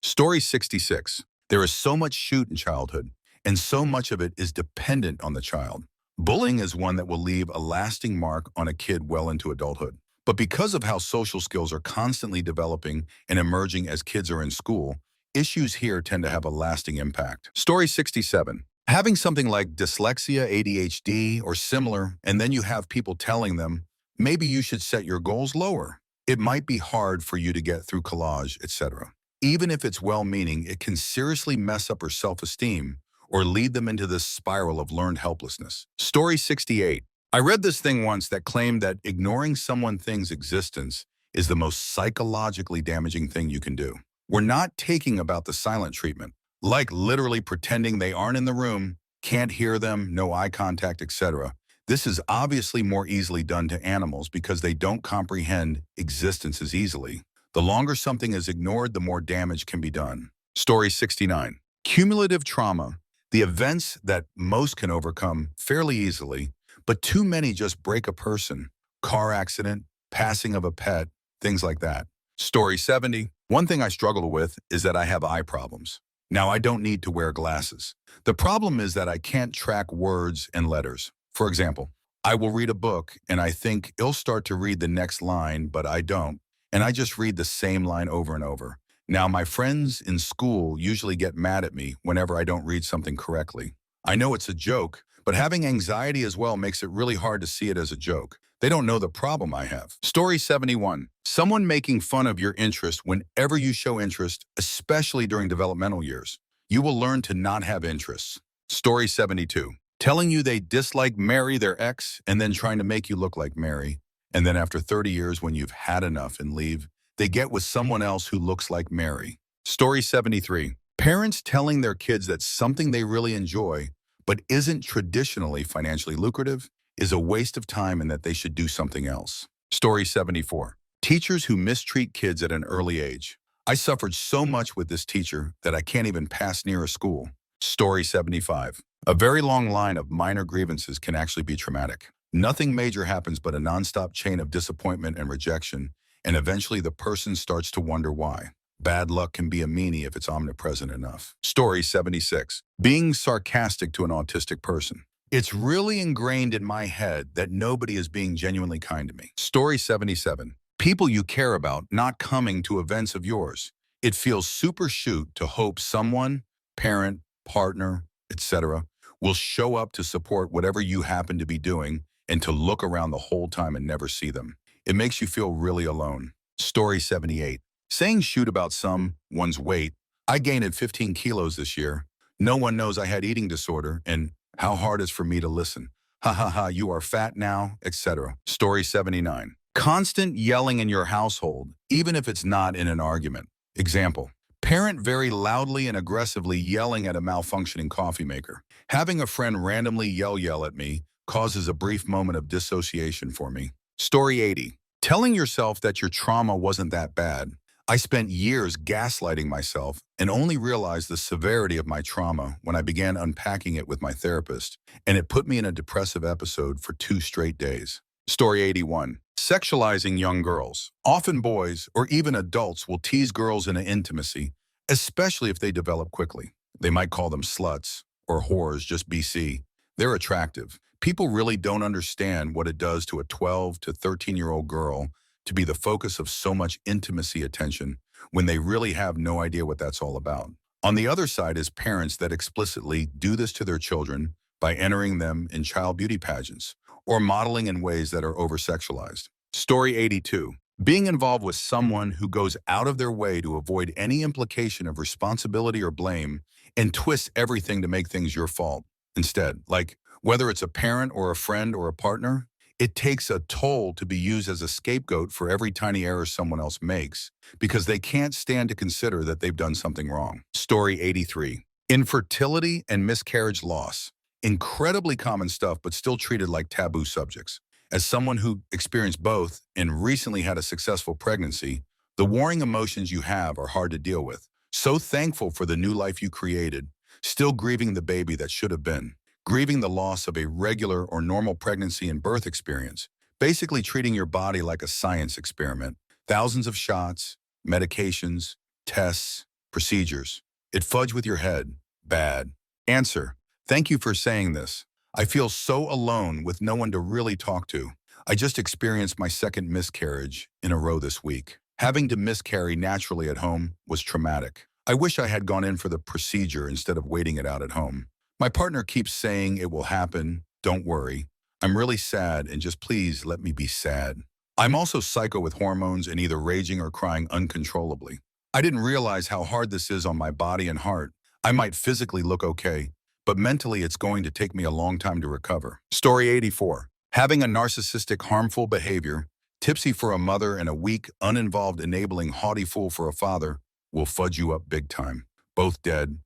Story 66. There is so much shoot in childhood, and so much of it is dependent on the child. Bullying is one that will leave a lasting mark on a kid well into adulthood. But because of how social skills are constantly developing and emerging as kids are in school, issues here tend to have a lasting impact. Story 67. Having something like dyslexia, ADHD, or similar, and then you have people telling them, maybe you should set your goals lower. It might be hard for you to get through college, etc. Even if it's well-meaning, it can seriously mess up her self-esteem or lead them into this spiral of learned helplessness. Story 68. I read this thing once that claimed that ignoring someone thing's existence is the most psychologically damaging thing you can do. We're not taking about the silent treatment, like literally pretending they aren't in the room, can't hear them, no eye contact, etc. This is obviously more easily done to animals because they don't comprehend existence as easily. The longer something is ignored, the more damage can be done. Story 69. Cumulative trauma. The events that most can overcome fairly easily, but too many just break a person. Car accident, passing of a pet, things like that. Story 70. One thing I struggle with is that I have eye problems. Now, I don't need to wear glasses. The problem is that I can't track words and letters. For example, I will read a book and I think it'll start to read the next line, but I don't. And I just read the same line over and over. Now, my friends in school usually get mad at me whenever I don't read something correctly. I know it's a joke, but having anxiety as well makes it really hard to see it as a joke. They don't know the problem I have. Story 71. Someone making fun of your interest whenever you show interest, especially during developmental years. You will learn to not have interests. Story 72. telling you they dislike Mary, their ex, and then trying to make you look like Mary. And then after 30 years, when you've had enough and leave, they get with someone else who looks like Mary. Story 73. Parents telling their kids that something they really enjoy, but isn't traditionally financially lucrative, is a waste of time and that they should do something else. Story 74. Teachers who mistreat kids at an early age. I suffered so much with this teacher that I can't even pass near a school. Story 75. A very long line of minor grievances can actually be traumatic. Nothing major happens but a nonstop chain of disappointment and rejection, and eventually the person starts to wonder why. Bad luck can be a meanie if it's omnipresent enough. Story 76. Being sarcastic to an autistic person. It's really ingrained in my head that nobody is being genuinely kind to me. Story 77. People you care about not coming to events of yours. It feels super shoot to hope someone, parent, partner, etc., will show up to support whatever you happen to be doing and to look around the whole time and never see them. It makes you feel really alone. Story 78. Saying shoot about someone's weight. I gained 15 kilos this year. No one knows I had eating disorder and how hard it's for me to listen. Ha ha ha, you are fat now, etc. Story 79. Constant yelling in your household, even if it's not in an argument. Example. Parent very loudly and aggressively yelling at a malfunctioning coffee maker. Having a friend randomly yell at me causes a brief moment of dissociation for me. Story 80. Telling yourself that your trauma wasn't that bad. I spent years gaslighting myself and only realized the severity of my trauma when I began unpacking it with my therapist, and it put me in a depressive episode for 2 straight days. Story 81. Sexualizing young girls. Often boys or even adults will tease girls in an intimacy, especially if they develop quickly. They might call them sluts or whores, just BC. They're attractive. People really don't understand what it does to a 12 to 13-year-old girl to be the focus of so much intimacy attention when they really have no idea what that's all about. On the other side is parents that explicitly do this to their children by entering them in child beauty pageants or modeling in ways that are over-sexualized. Story 82. Being involved with someone who goes out of their way to avoid any implication of responsibility or blame and twists everything to make things your fault instead. Like, whether it's a parent or a friend or a partner, it takes a toll to be used as a scapegoat for every tiny error someone else makes because they can't stand to consider that they've done something wrong. Story 83. Infertility and miscarriage loss. Incredibly common stuff, but still treated like taboo subjects. As someone who experienced both and recently had a successful pregnancy, the warring emotions you have are hard to deal with. So thankful for the new life you created, still grieving the baby that should have been. Grieving the loss of a regular or normal pregnancy and birth experience, basically treating your body like a science experiment. Thousands of shots, medications, tests, procedures. It fudged with your head. Bad. Answer. Thank you for saying this. I feel so alone with no one to really talk to. I just experienced my second miscarriage in a row this week. Having to miscarry naturally at home was traumatic. I wish I had gone in for the procedure instead of waiting it out at home. My partner keeps saying it will happen, don't worry. I'm really sad and just please let me be sad. I'm also psycho with hormones and either raging or crying uncontrollably. I didn't realize how hard this is on my body and heart. I might physically look okay, but mentally it's going to take me a long time to recover. Story 84. Having a narcissistic, harmful behavior, tipsy for a mother and a weak, uninvolved, enabling, haughty fool for a father will fudge you up big time. Both dead,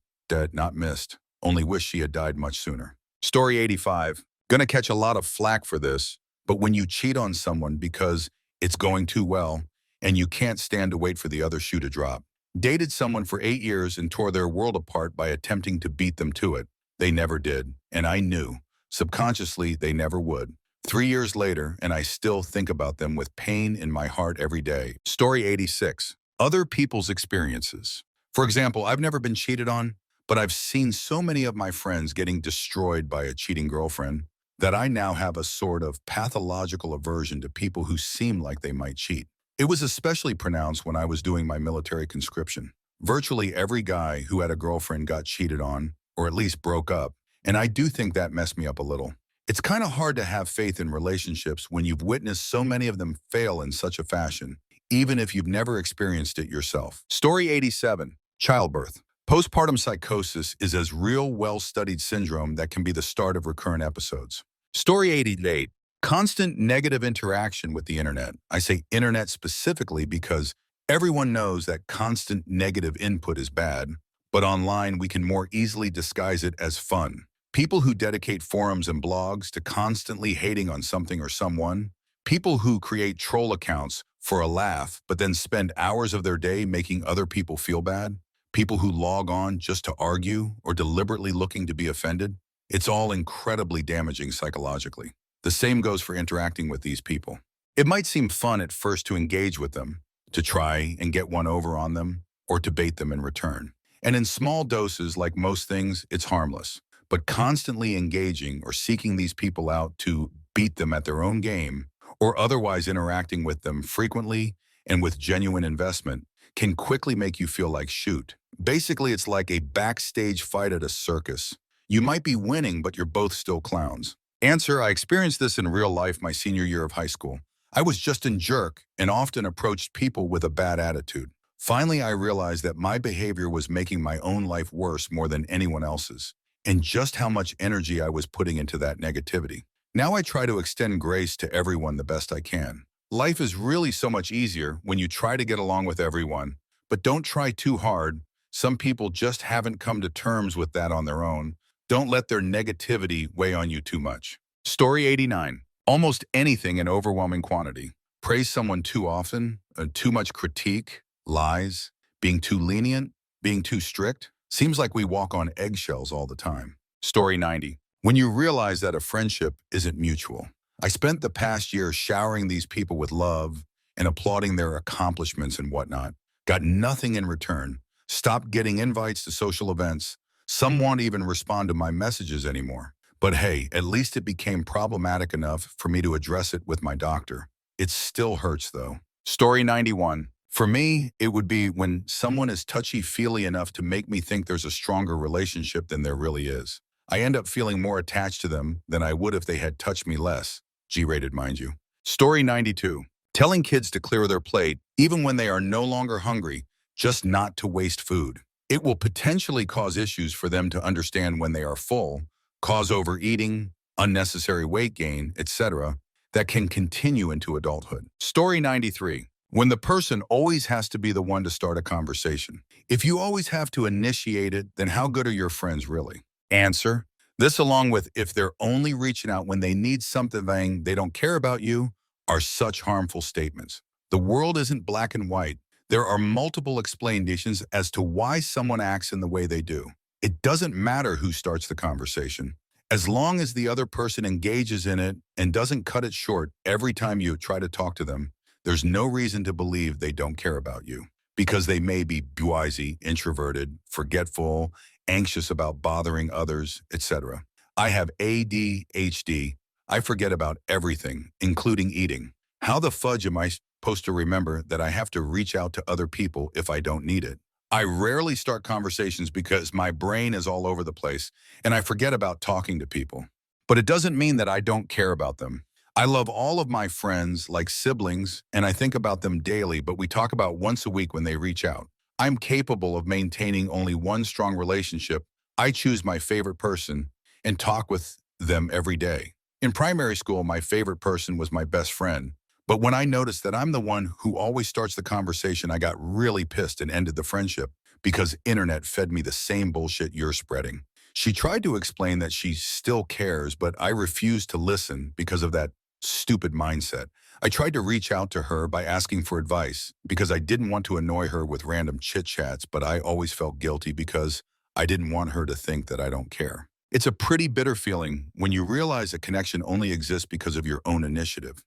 not missed. Only wish she had died much sooner. Story 85. Gonna catch a lot of flack for this, but when you cheat on someone because it's going too well and you can't stand to wait for the other shoe to drop. Dated someone for 8 years and tore their world apart by attempting to beat them to it. They never did, and I knew. Subconsciously, they never would. 3 years later, and I still think about them with pain in my heart every day. Story 86. Other people's experiences. For example, I've never been cheated on, but I've seen so many of my friends getting destroyed by a cheating girlfriend that I now have a sort of pathological aversion to people who seem like they might cheat. It was especially pronounced when I was doing my military conscription. Virtually every guy who had a girlfriend got cheated on, or at least broke up, and I do think that messed me up a little. It's kind of hard to have faith in relationships when you've witnessed so many of them fail in such a fashion, even if you've never experienced it yourself. Story 87. Childbirth. Postpartum psychosis is as real, well-studied syndrome that can be the start of recurrent episodes. Story 88. Constant negative interaction with the internet. I say internet specifically because everyone knows that constant negative input is bad, but online we can more easily disguise it as fun. People who dedicate forums and blogs to constantly hating on something or someone, people who create troll accounts for a laugh but then spend hours of their day making other people feel bad, people who log on just to argue or deliberately looking to be offended, it's all incredibly damaging psychologically. The same goes for interacting with these people. It might seem fun at first to engage with them, to try and get one over on them, or to bait them in return. And in small doses, like most things, it's harmless. But constantly engaging or seeking these people out to beat them at their own game, or otherwise interacting with them frequently and with genuine investment, can quickly make you feel like shoot. Basically, it's like a backstage fight at a circus. You might be winning, but you're both still clowns. Answer: I experienced this in real life my senior year of high school. I was just a jerk and often approached people with a bad attitude. Finally, I realized that my behavior was making my own life worse more than anyone else's, and just how much energy I was putting into that negativity. Now I try to extend grace to everyone the best I can. Life is really so much easier when you try to get along with everyone, but don't try too hard. Some people just haven't come to terms with that on their own. Don't let their negativity weigh on you too much. Story 89. Almost anything in overwhelming quantity. Praise someone too often, too much critique, lies, being too lenient, being too strict. Seems like we walk on eggshells all the time. Story 90. When you realize that a friendship isn't mutual. I spent the past year showering these people with love and applauding their accomplishments and whatnot. Got nothing in return. Stopped getting invites to social events. Some won't even respond to my messages anymore. But hey, at least it became problematic enough for me to address it with my doctor. It still hurts though. Story 91. For me, it would be when someone is touchy-feely enough to make me think there's a stronger relationship than there really is. I end up feeling more attached to them than I would if they had touched me less. G-rated, mind you. Story 92. Telling kids to clear their plate, even when they are no longer hungry, just not to waste food. It will potentially cause issues for them to understand when they are full, cause overeating, unnecessary weight gain, etc., that can continue into adulthood. Story 93. When the person always has to be the one to start a conversation. If you always have to initiate it, then how good are your friends really? Answer: this, along with if they're only reaching out when they need something, they don't care about you, are such harmful statements. The world isn't black and white. There are multiple explanations as to why someone acts in the way they do. It doesn't matter who starts the conversation. As long as the other person engages in it and doesn't cut it short every time you try to talk to them, there's no reason to believe they don't care about you. Because they may be busy, introverted, forgetful, anxious about bothering others, etc. I have ADHD. I forget about everything, including eating. How the fudge am I supposed to remember that I have to reach out to other people if I don't need it? I rarely start conversations because my brain is all over the place and I forget about talking to people. But it doesn't mean that I don't care about them. I love all of my friends like siblings and I think about them daily, but we talk about once a week when they reach out. I'm capable of maintaining only one strong relationship. I choose my favorite person and talk with them every day. In primary school, my favorite person was my best friend. But when I noticed that I'm the one who always starts the conversation, I got really pissed and ended the friendship because internet fed me the same bullshit you're spreading. She tried to explain that she still cares, but I refused to listen because of that stupid mindset. I tried to reach out to her by asking for advice because I didn't want to annoy her with random chit-chats, but I always felt guilty because I didn't want her to think that I don't care. It's a pretty bitter feeling when you realize a connection only exists because of your own initiative.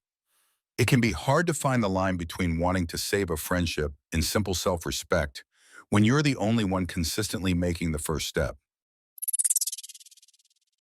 It can be hard to find the line between wanting to save a friendship and simple self-respect when you're the only one consistently making the first step.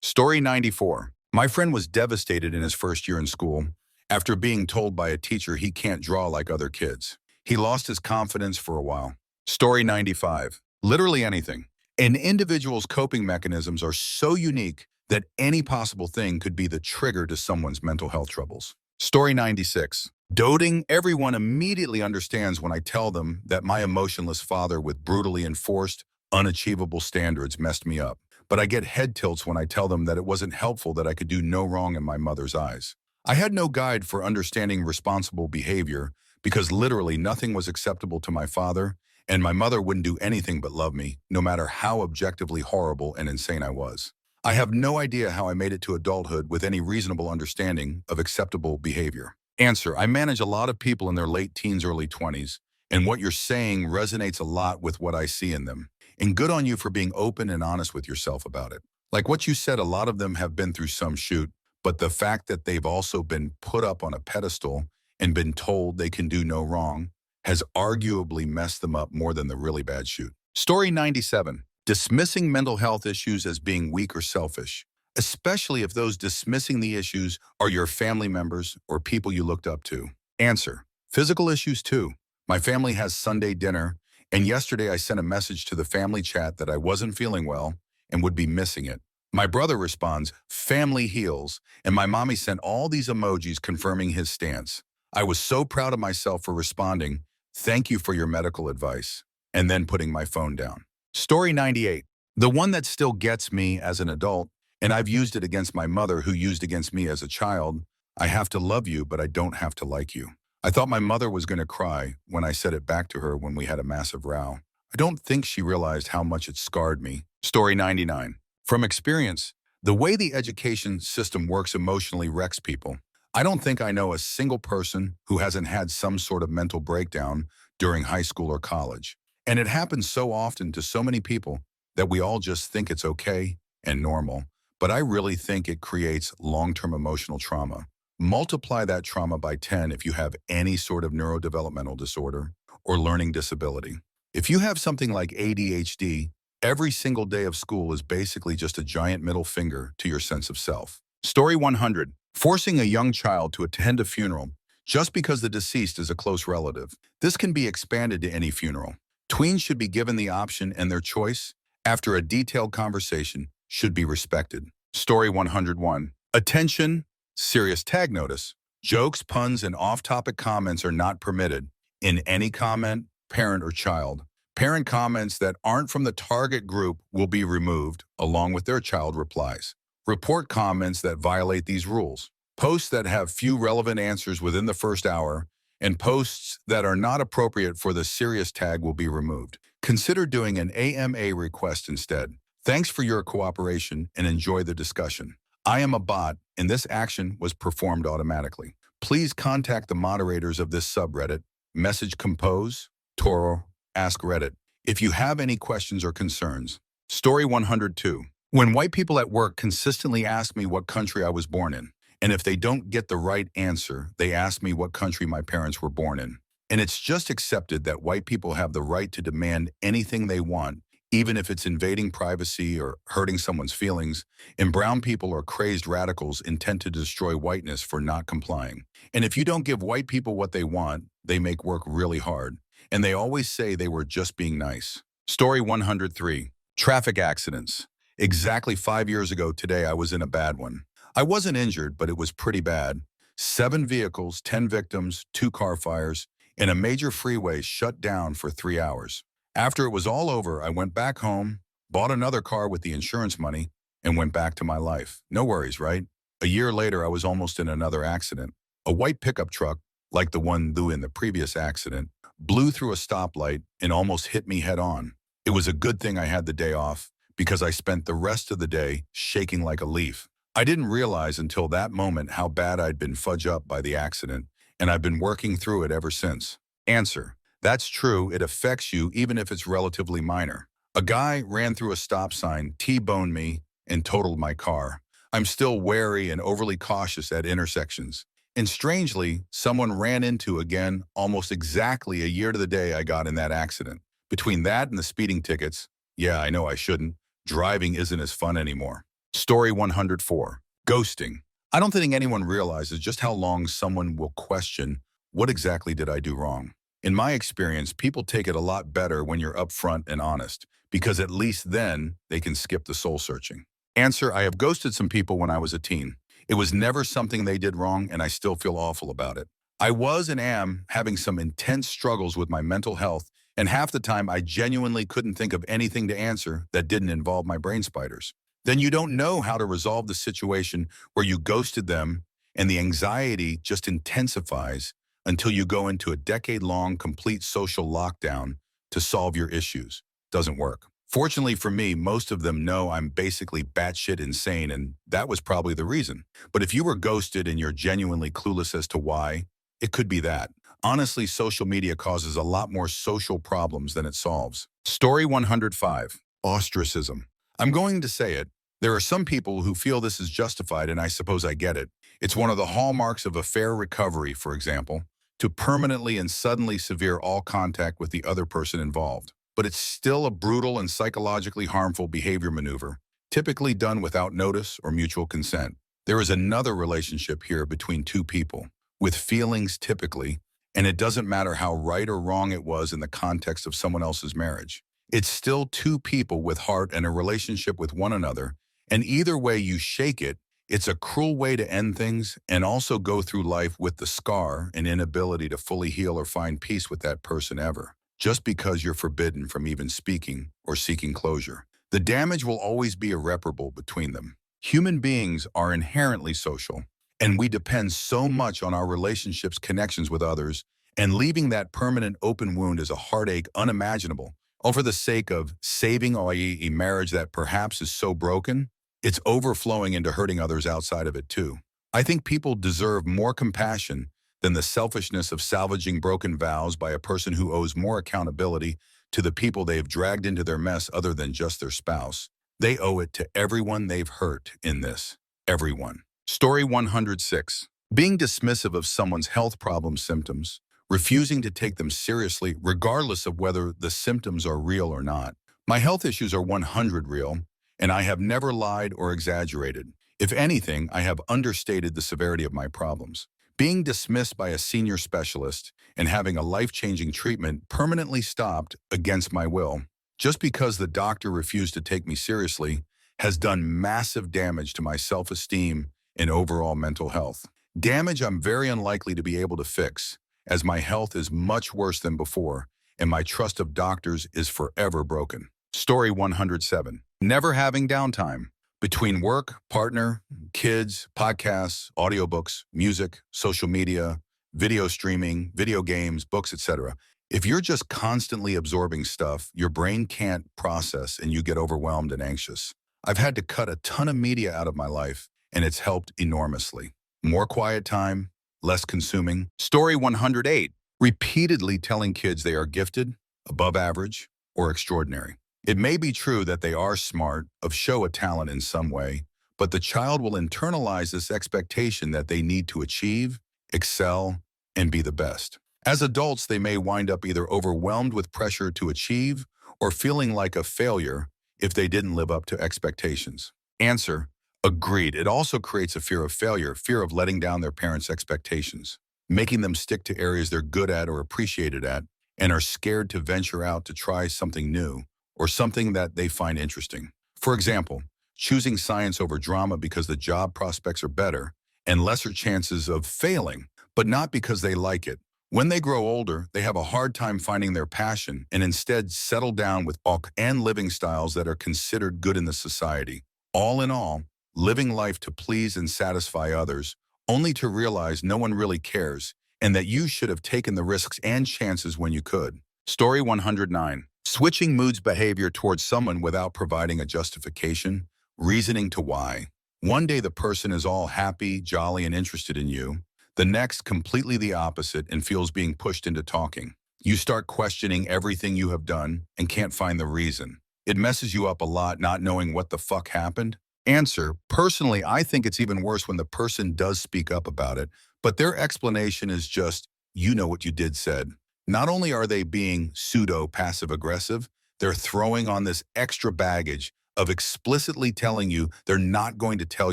Story 94. My friend was devastated in his first year in school after being told by a teacher he can't draw like other kids. He lost his confidence for a while. Story 95. Literally anything. An individual's coping mechanisms are so unique that any possible thing could be the trigger to someone's mental health troubles. Story 96. Doting. Everyone immediately understands when I tell them that my emotionless father with brutally enforced unachievable standards messed me up. But I get head tilts when I tell them that it wasn't helpful, that I could do no wrong in my mother's eyes. I had no guide for understanding responsible behavior because literally nothing was acceptable to my father, and my mother wouldn't do anything but love me, no matter how objectively horrible and insane I was. I have no idea how I made it to adulthood with any reasonable understanding of acceptable behavior. Answer: I manage a lot of people in their late teens, early 20s, and what you're saying resonates a lot with what I see in them. And good on you for being open and honest with yourself about it. Like what you said, a lot of them have been through some shoot, but the fact that they've also been put up on a pedestal and been told they can do no wrong has arguably messed them up more than the really bad shoot. Story 97. Dismissing mental health issues as being weak or selfish, especially if those dismissing the issues are your family members or people you looked up to. Answer: physical issues too. My family has Sunday dinner, and yesterday I sent a message to the family chat that I wasn't feeling well and would be missing it. My brother responds, "Family heals," and my mommy sent all these emojis confirming his stance. I was so proud of myself for responding, "Thank you for your medical advice," and then putting my phone down. Story 98. The one that still gets me as an adult, and I've used it against my mother who used against me as a child: I have to love you, but I don't have to like you. I thought my mother was going to cry when I said it back to her when we had a massive row. I don't think she realized how much it scarred me. Story 99. From experience, the way the education system works emotionally wrecks people. I don't think I know a single person who hasn't had some sort of mental breakdown during high school or college. And it happens so often to so many people that we all just think it's okay and normal. But I really think it creates long-term emotional trauma. Multiply that trauma by 10 if you have any sort of neurodevelopmental disorder or learning disability. If you have something like ADHD, every single day of school is basically just a giant middle finger to your sense of self. Story 100. Forcing a young child to attend a funeral just because the deceased is a close relative. This can be expanded to any funeral. Tweens should be given the option, and their choice, after a detailed conversation, should be respected. Story 101. Attention, serious tag notice. Jokes, puns, and off-topic comments are not permitted in any comment, parent or child. Parent comments that aren't from the target group will be removed, along with their child replies. Report comments that violate these rules. Posts that have few relevant answers within the first hour, and posts that are not appropriate for the serious tag will be removed. Consider doing an AMA request instead. Thanks for your cooperation and enjoy the discussion. I am a bot, and this action was performed automatically. Please contact the moderators of this subreddit, message compose, Toro, ask Reddit, if you have any questions or concerns. Story 102. When white people at work consistently ask me what country I was born in, and if they don't get the right answer, they ask me what country my parents were born in. And it's just accepted that white people have the right to demand anything they want, even if it's invading privacy or hurting someone's feelings, and brown people are crazed radicals intent to destroy whiteness for not complying. And if you don't give white people what they want, they make work really hard. And they always say they were just being nice. Story 103. Traffic accidents. Exactly 5 years ago today, I was in a bad one. I wasn't injured, but it was pretty bad. 7 vehicles, 10 victims, 2 car fires, and a major freeway shut down for 3 hours. After it was all over, I went back home, bought another car with the insurance money, and went back to my life. No worries, right? A year later, I was almost in another accident. A white pickup truck, like the one in the previous accident, blew through a stoplight and almost hit me head on. It was a good thing I had the day off, because I spent the rest of the day shaking like a leaf. I didn't realize until that moment how bad I'd been fudged up by the accident, and I've been working through it ever since. Answer: that's true, it affects you even if it's relatively minor. A guy ran through a stop sign, T-boned me, and totaled my car. I'm still wary and overly cautious at intersections. And strangely, someone ran into again almost exactly a year to the day I got in that accident. Between that and the speeding tickets, yeah, I know I shouldn't, driving isn't as fun anymore. Story 104. Ghosting. I don't think anyone realizes just how long someone will question, what exactly did I do wrong? In my experience, people take it a lot better when you're upfront and honest, because at least then they can skip the soul searching. Answer: I have ghosted some people when I was a teen. It was never something they did wrong, and I still feel awful about it. I was and am having some intense struggles with my mental health And half the time, I genuinely couldn't think of anything to answer that didn't involve my brain spiders. Then you don't know how to resolve the situation where you ghosted them, and the anxiety just intensifies until you go into a decade-long complete social lockdown to solve your issues. Doesn't work. Fortunately for me, most of them know I'm basically batshit insane, and that was probably the reason. But if you were ghosted and you're genuinely clueless as to why, it could be that. Honestly, social media causes a lot more social problems than it solves. Story 105, ostracism. I'm going to say it. There are some people who feel this is justified, and I suppose I get it. It's one of the hallmarks of a fair recovery, for example, to permanently and suddenly sever all contact with the other person involved. But it's still a brutal and psychologically harmful behavior maneuver, typically done without notice or mutual consent. There is another relationship here between two people, with feelings typically, and it doesn't matter how right or wrong it was in the context of someone else's marriage. It's still two people with heart and a relationship with one another, and either way you shake it, it's a cruel way to end things and also go through life with the scar and inability to fully heal or find peace with that person ever, just because you're forbidden from even speaking or seeking closure. The damage will always be irreparable between them. Human beings are inherently social, and we depend so much on our relationships' connections with others, and leaving that permanent open wound is a heartache unimaginable, all for the sake of saving, i.e. a marriage that perhaps is so broken, it's overflowing into hurting others outside of it too. I think people deserve more compassion than the selfishness of salvaging broken vows by a person who owes more accountability to the people they've dragged into their mess other than just their spouse. They owe it to everyone they've hurt in this. Everyone. Story 106. Being dismissive of someone's health problem symptoms, refusing to take them seriously regardless of whether the symptoms are real or not. My health issues are 100 real, and I have never lied or exaggerated. If anything, I have understated the severity of my problems. Being dismissed by a senior specialist and having a life-changing treatment permanently stopped against my will, just because the doctor refused to take me seriously, has done massive damage to my self-esteem and overall mental health. Damage I'm very unlikely to be able to fix, as my health is much worse than before, and my trust of doctors is forever broken. Story 107. Never having downtime. Between work, partner, kids, podcasts, audiobooks, music, social media, video streaming, video games, books, etc. If you're just constantly absorbing stuff, your brain can't process and you get overwhelmed and anxious. I've had to cut a ton of media out of my life, and it's helped enormously. More quiet time, less consuming. Story 108. Repeatedly telling kids they are gifted, above average, or extraordinary. It may be true that they are smart, of show a talent in some way, but the child will internalize this expectation that they need to achieve, excel, and be the best. As adults, they may wind up either overwhelmed with pressure to achieve or feeling like a failure if they didn't live up to expectations. Answer: agreed. It also creates a fear of failure, fear of letting down their parents' expectations, making them stick to areas they're good at or appreciated at, and are scared to venture out to try something new or something that they find interesting. For example, choosing science over drama because the job prospects are better and lesser chances of failing, but not because they like it. When they grow older, they have a hard time finding their passion and instead settle down with bulk and living styles that are considered good in the society. All in all, living life to please and satisfy others, only to realize no one really cares and that you should have taken the risks and chances when you could. Story 109. Switching moods behavior towards someone without providing a justification, reasoning to why. One day the person is all happy, jolly, and interested in you. The next, completely the opposite and feels being pushed into talking. You start questioning everything you have done and can't find the reason. It messes you up a lot not knowing what the fuck happened. Answer: personally, I think it's even worse when the person does speak up about it, but their explanation is just, you know what you did said. Not only are they being pseudo-passive-aggressive, they're throwing on this extra baggage of explicitly telling you they're not going to tell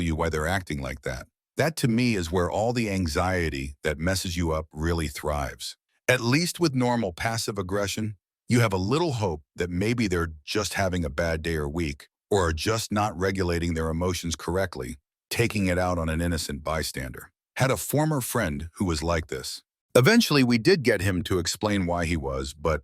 you why they're acting like that. That to me is where all the anxiety that messes you up really thrives. At least with normal passive aggression, you have a little hope that maybe they're just having a bad day or week, or are just not regulating their emotions correctly, taking it out on an innocent bystander. Had a former friend who was like this. Eventually, we did get him to explain why he was, but,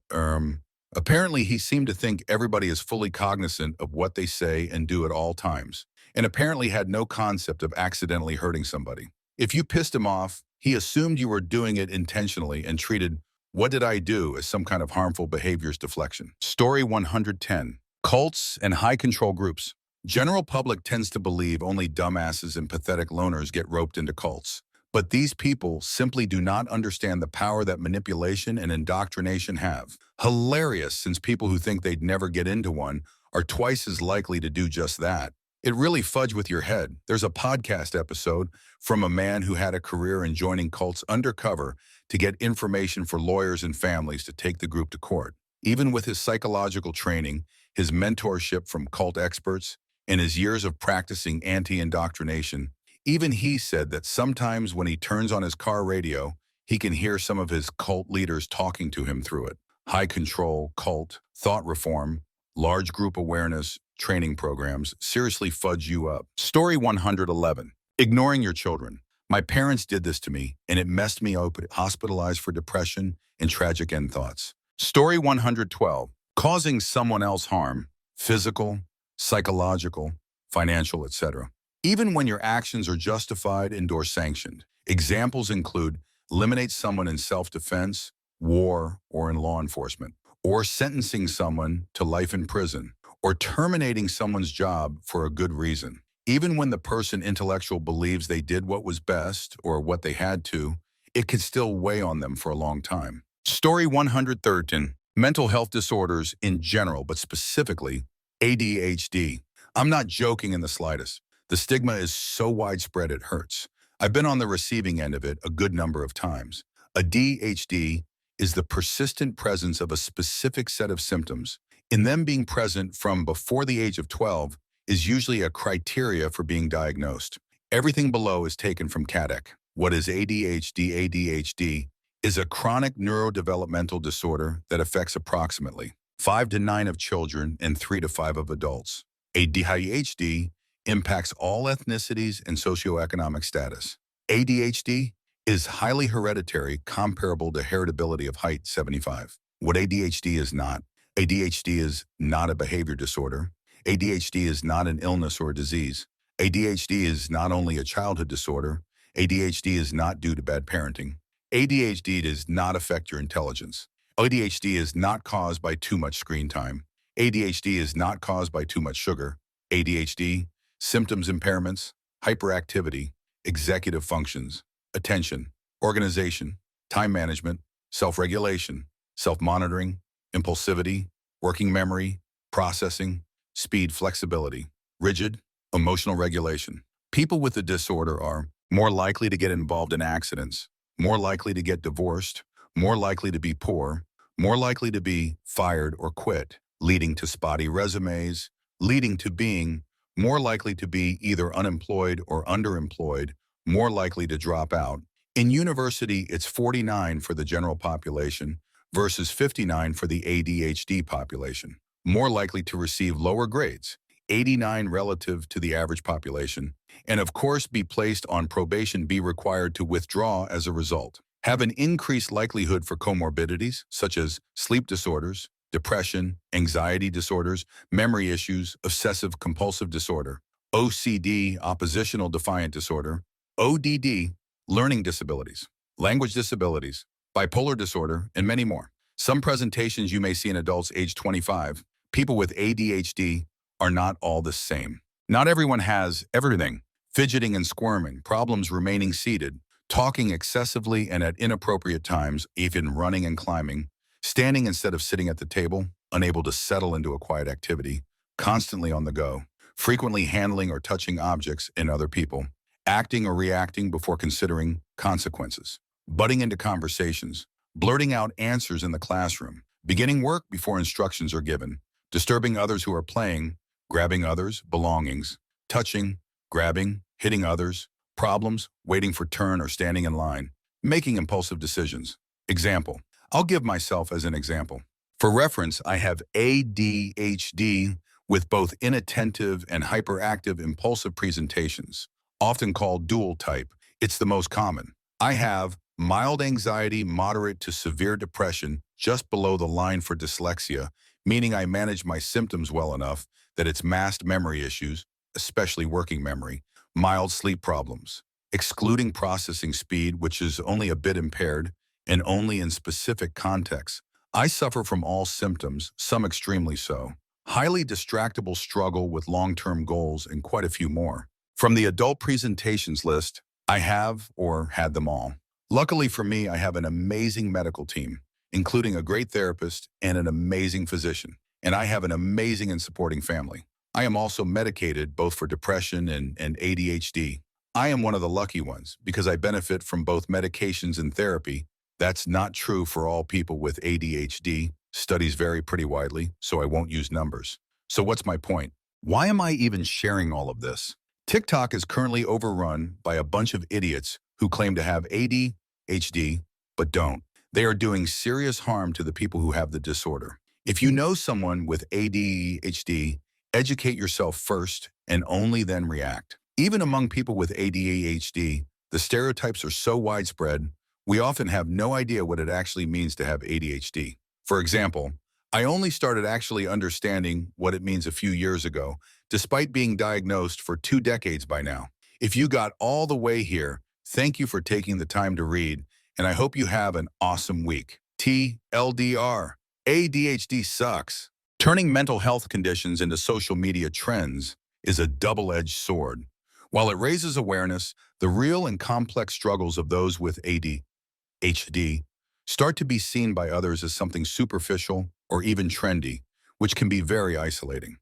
Apparently, he seemed to think everybody is fully cognizant of what they say and do at all times, and apparently had no concept of accidentally hurting somebody. If you pissed him off, he assumed you were doing it intentionally and treated "what did I do" as some kind of harmful behaviors deflection. Story 110. Cults and high control groups. General public tends to believe only dumbasses and pathetic loners get roped into cults. But these people simply do not understand the power that manipulation and indoctrination have. Hilarious, since people who think they'd never get into one are twice as likely to do just that. It really fudge with your head. There's a podcast episode from a man who had a career in joining cults undercover to get information for lawyers and families to take the group to court. Even with his psychological training, his mentorship from cult experts, and his years of practicing anti-indoctrination, even he said that sometimes when he turns on his car radio, he can hear some of his cult leaders talking to him through it. High control, cult, thought reform, large group awareness, training programs seriously fudge you up. Story 111. Ignoring your children. My parents did this to me, and it messed me up, hospitalized for depression and tragic end thoughts. Story 112. Causing someone else harm, physical, psychological, financial, etc. Even when your actions are justified and/or sanctioned. Examples include eliminate someone in self-defense, war, or in law enforcement, or sentencing someone to life in prison, or terminating someone's job for a good reason. Even when the person intellectual believes they did what was best or what they had to, it could still weigh on them for a long time. Story 113. Mental health disorders in general, but specifically ADHD. I'm not joking in the slightest. The stigma is so widespread it hurts. I've been on the receiving end of it a good number of times. ADHD is the persistent presence of a specific set of symptoms. In them being present from before the age of 12 is usually a criteria for being diagnosed. Everything below is taken from CADEC. What is ADHD? ADHD is a chronic neurodevelopmental disorder that affects approximately 5 to 9 of children and 3 to 5 of adults. ADHD impacts all ethnicities and socioeconomic status. ADHD is highly hereditary, comparable to heritability of height 75. What ADHD is not. ADHD is not a behavior disorder. ADHD is not an illness or a disease. ADHD is not only a childhood disorder. ADHD is not due to bad parenting. ADHD does not affect your intelligence. ADHD is not caused by too much screen time. ADHD is not caused by too much sugar. ADHD, symptoms impairments, hyperactivity, executive functions, attention, organization, time management, self-regulation, self-monitoring, impulsivity, working memory, processing, speed, flexibility, rigid, emotional regulation. People with the disorder are more likely to get involved in accidents, more likely to get divorced, more likely to be poor, more likely to be fired or quit, leading to spotty resumes, leading to being more likely to be either unemployed or underemployed, more likely to drop out. In university, it's 49 for the general population versus 59 for the ADHD population. More likely to receive lower grades, 89 relative to the average population, and of course be placed on probation, be required to withdraw as a result. Have an increased likelihood for comorbidities such as sleep disorders, depression, anxiety disorders, memory issues, obsessive-compulsive disorder, OCD, oppositional defiant disorder, ODD, learning disabilities, language disabilities, bipolar disorder, and many more. Some presentations you may see in adults age 25, people with ADHD, are not all the same. Not everyone has everything. Fidgeting and squirming, problems remaining seated, talking excessively and at inappropriate times, even running and climbing, standing instead of sitting at the table, unable to settle into a quiet activity, constantly on the go, frequently handling or touching objects and other people, acting or reacting before considering consequences, butting into conversations, blurting out answers in the classroom, beginning work before instructions are given, disturbing others who are playing, grabbing others' belongings, touching, grabbing, hitting others, problems, waiting for turn or standing in line, making impulsive decisions. Example. I'll give myself as an example. For reference, I have ADHD with both inattentive and hyperactive impulsive presentations, often called dual type. It's the most common. I have mild anxiety, moderate to severe depression, just below the line for dyslexia, meaning I manage my symptoms well enough that it's masked memory issues, especially working memory, mild sleep problems, excluding processing speed, which is only a bit impaired, and only in specific contexts. I suffer from all symptoms, some extremely so. Highly distractible struggle with long-term goals, and quite a few more. From the adult presentations list, I have or had them all. Luckily for me, I have an amazing medical team, including a great therapist and an amazing physician. And I have an amazing and supporting family. I am also medicated both for depression and ADHD. I am one of the lucky ones because I benefit from both medications and therapy. That's not true for all people with ADHD. Studies vary pretty widely, so I won't use numbers. So what's my point? Why am I even sharing all of this? TikTok is currently overrun by a bunch of idiots who claim to have ADHD, but don't. They are doing serious harm to the people who have the disorder. If you know someone with ADHD, educate yourself first and only then react. Even among people with ADHD, the stereotypes are so widespread, we often have no idea what it actually means to have ADHD. For example, I only started actually understanding what it means a few years ago, despite being diagnosed for 2 decades by now. If you got all the way here, thank you for taking the time to read, and I hope you have an awesome week. TLDR. ADHD sucks. Turning mental health conditions into social media trends is a double-edged sword. While it raises awareness, the real and complex struggles of those with ADHD start to be seen by others as something superficial or even trendy, which can be very isolating.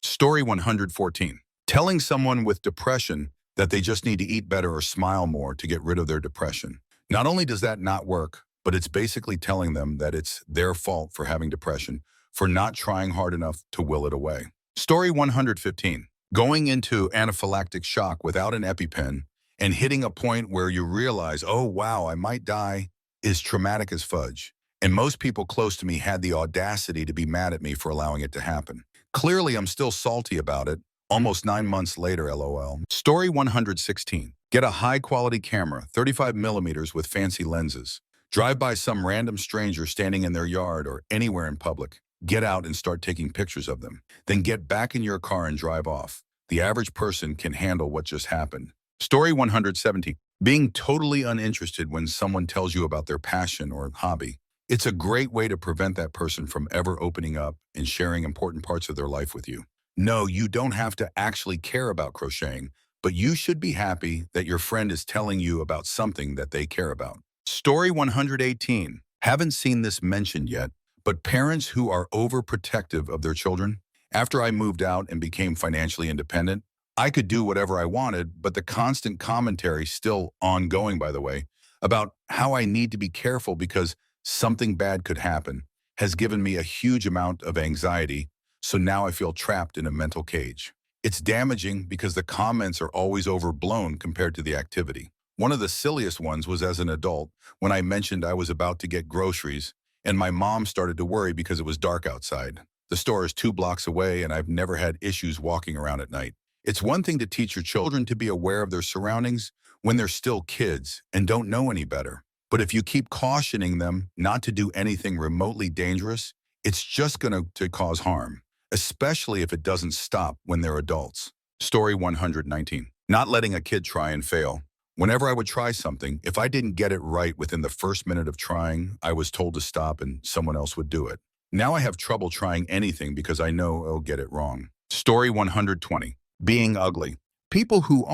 Story 114. Telling someone with depression that they just need to eat better or smile more to get rid of their depression. Not only does that not work, but it's basically telling them that it's their fault for having depression, for not trying hard enough to will it away. Story 115. Going into anaphylactic shock without an EpiPen and hitting a point where you realize, oh wow, I might die, is traumatic as fudge. And most people close to me had the audacity to be mad at me for allowing it to happen. Clearly, I'm still salty about it, almost 9 months later, LOL. Story 116. Get a high-quality camera, 35 millimeters with fancy lenses. Drive by some random stranger standing in their yard or anywhere in public. Get out and start taking pictures of them. Then get back in your car and drive off. The average person can handle what just happened. Story 117. Being totally uninterested when someone tells you about their passion or hobby. It's a great way to prevent that person from ever opening up and sharing important parts of their life with you. No, you don't have to actually care about crocheting, but you should be happy that your friend is telling you about something that they care about. Story 118. Haven't seen this mentioned yet, but parents who are overprotective of their children. After I moved out and became financially independent, I could do whatever I wanted, but the constant commentary, still ongoing by the way, about how I need to be careful because something bad could happen, has given me a huge amount of anxiety, so now I feel trapped in a mental cage. It's damaging because the comments are always overblown compared to the activity. One of the silliest ones was as an adult, when I mentioned I was about to get groceries, and my mom started to worry because it was dark outside. The store is 2 blocks away, and I've never had issues walking around at night. It's one thing to teach your children to be aware of their surroundings when they're still kids and don't know any better. But if you keep cautioning them not to do anything remotely dangerous, it's just going to cause harm, especially if it doesn't stop when they're adults. Story 119. Not letting a kid try and fail. Whenever I would try something, if I didn't get it right within the first minute of trying, I was told to stop and someone else would do it. Now I have trouble trying anything because I know I'll get it wrong. Story 120. Being ugly. People who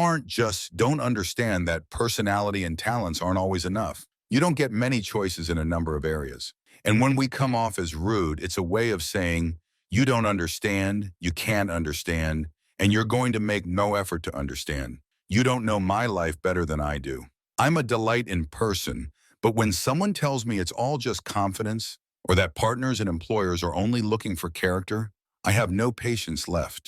don't understand that personality and talents aren't always enough. You don't get many choices in a number of areas. And when we come off as rude, it's a way of saying, you don't understand, you can't understand, and you're going to make no effort to understand. You don't know my life better than I do. I'm a delight in person, but when someone tells me it's all just confidence, or that partners and employers are only looking for character, I have no patience left.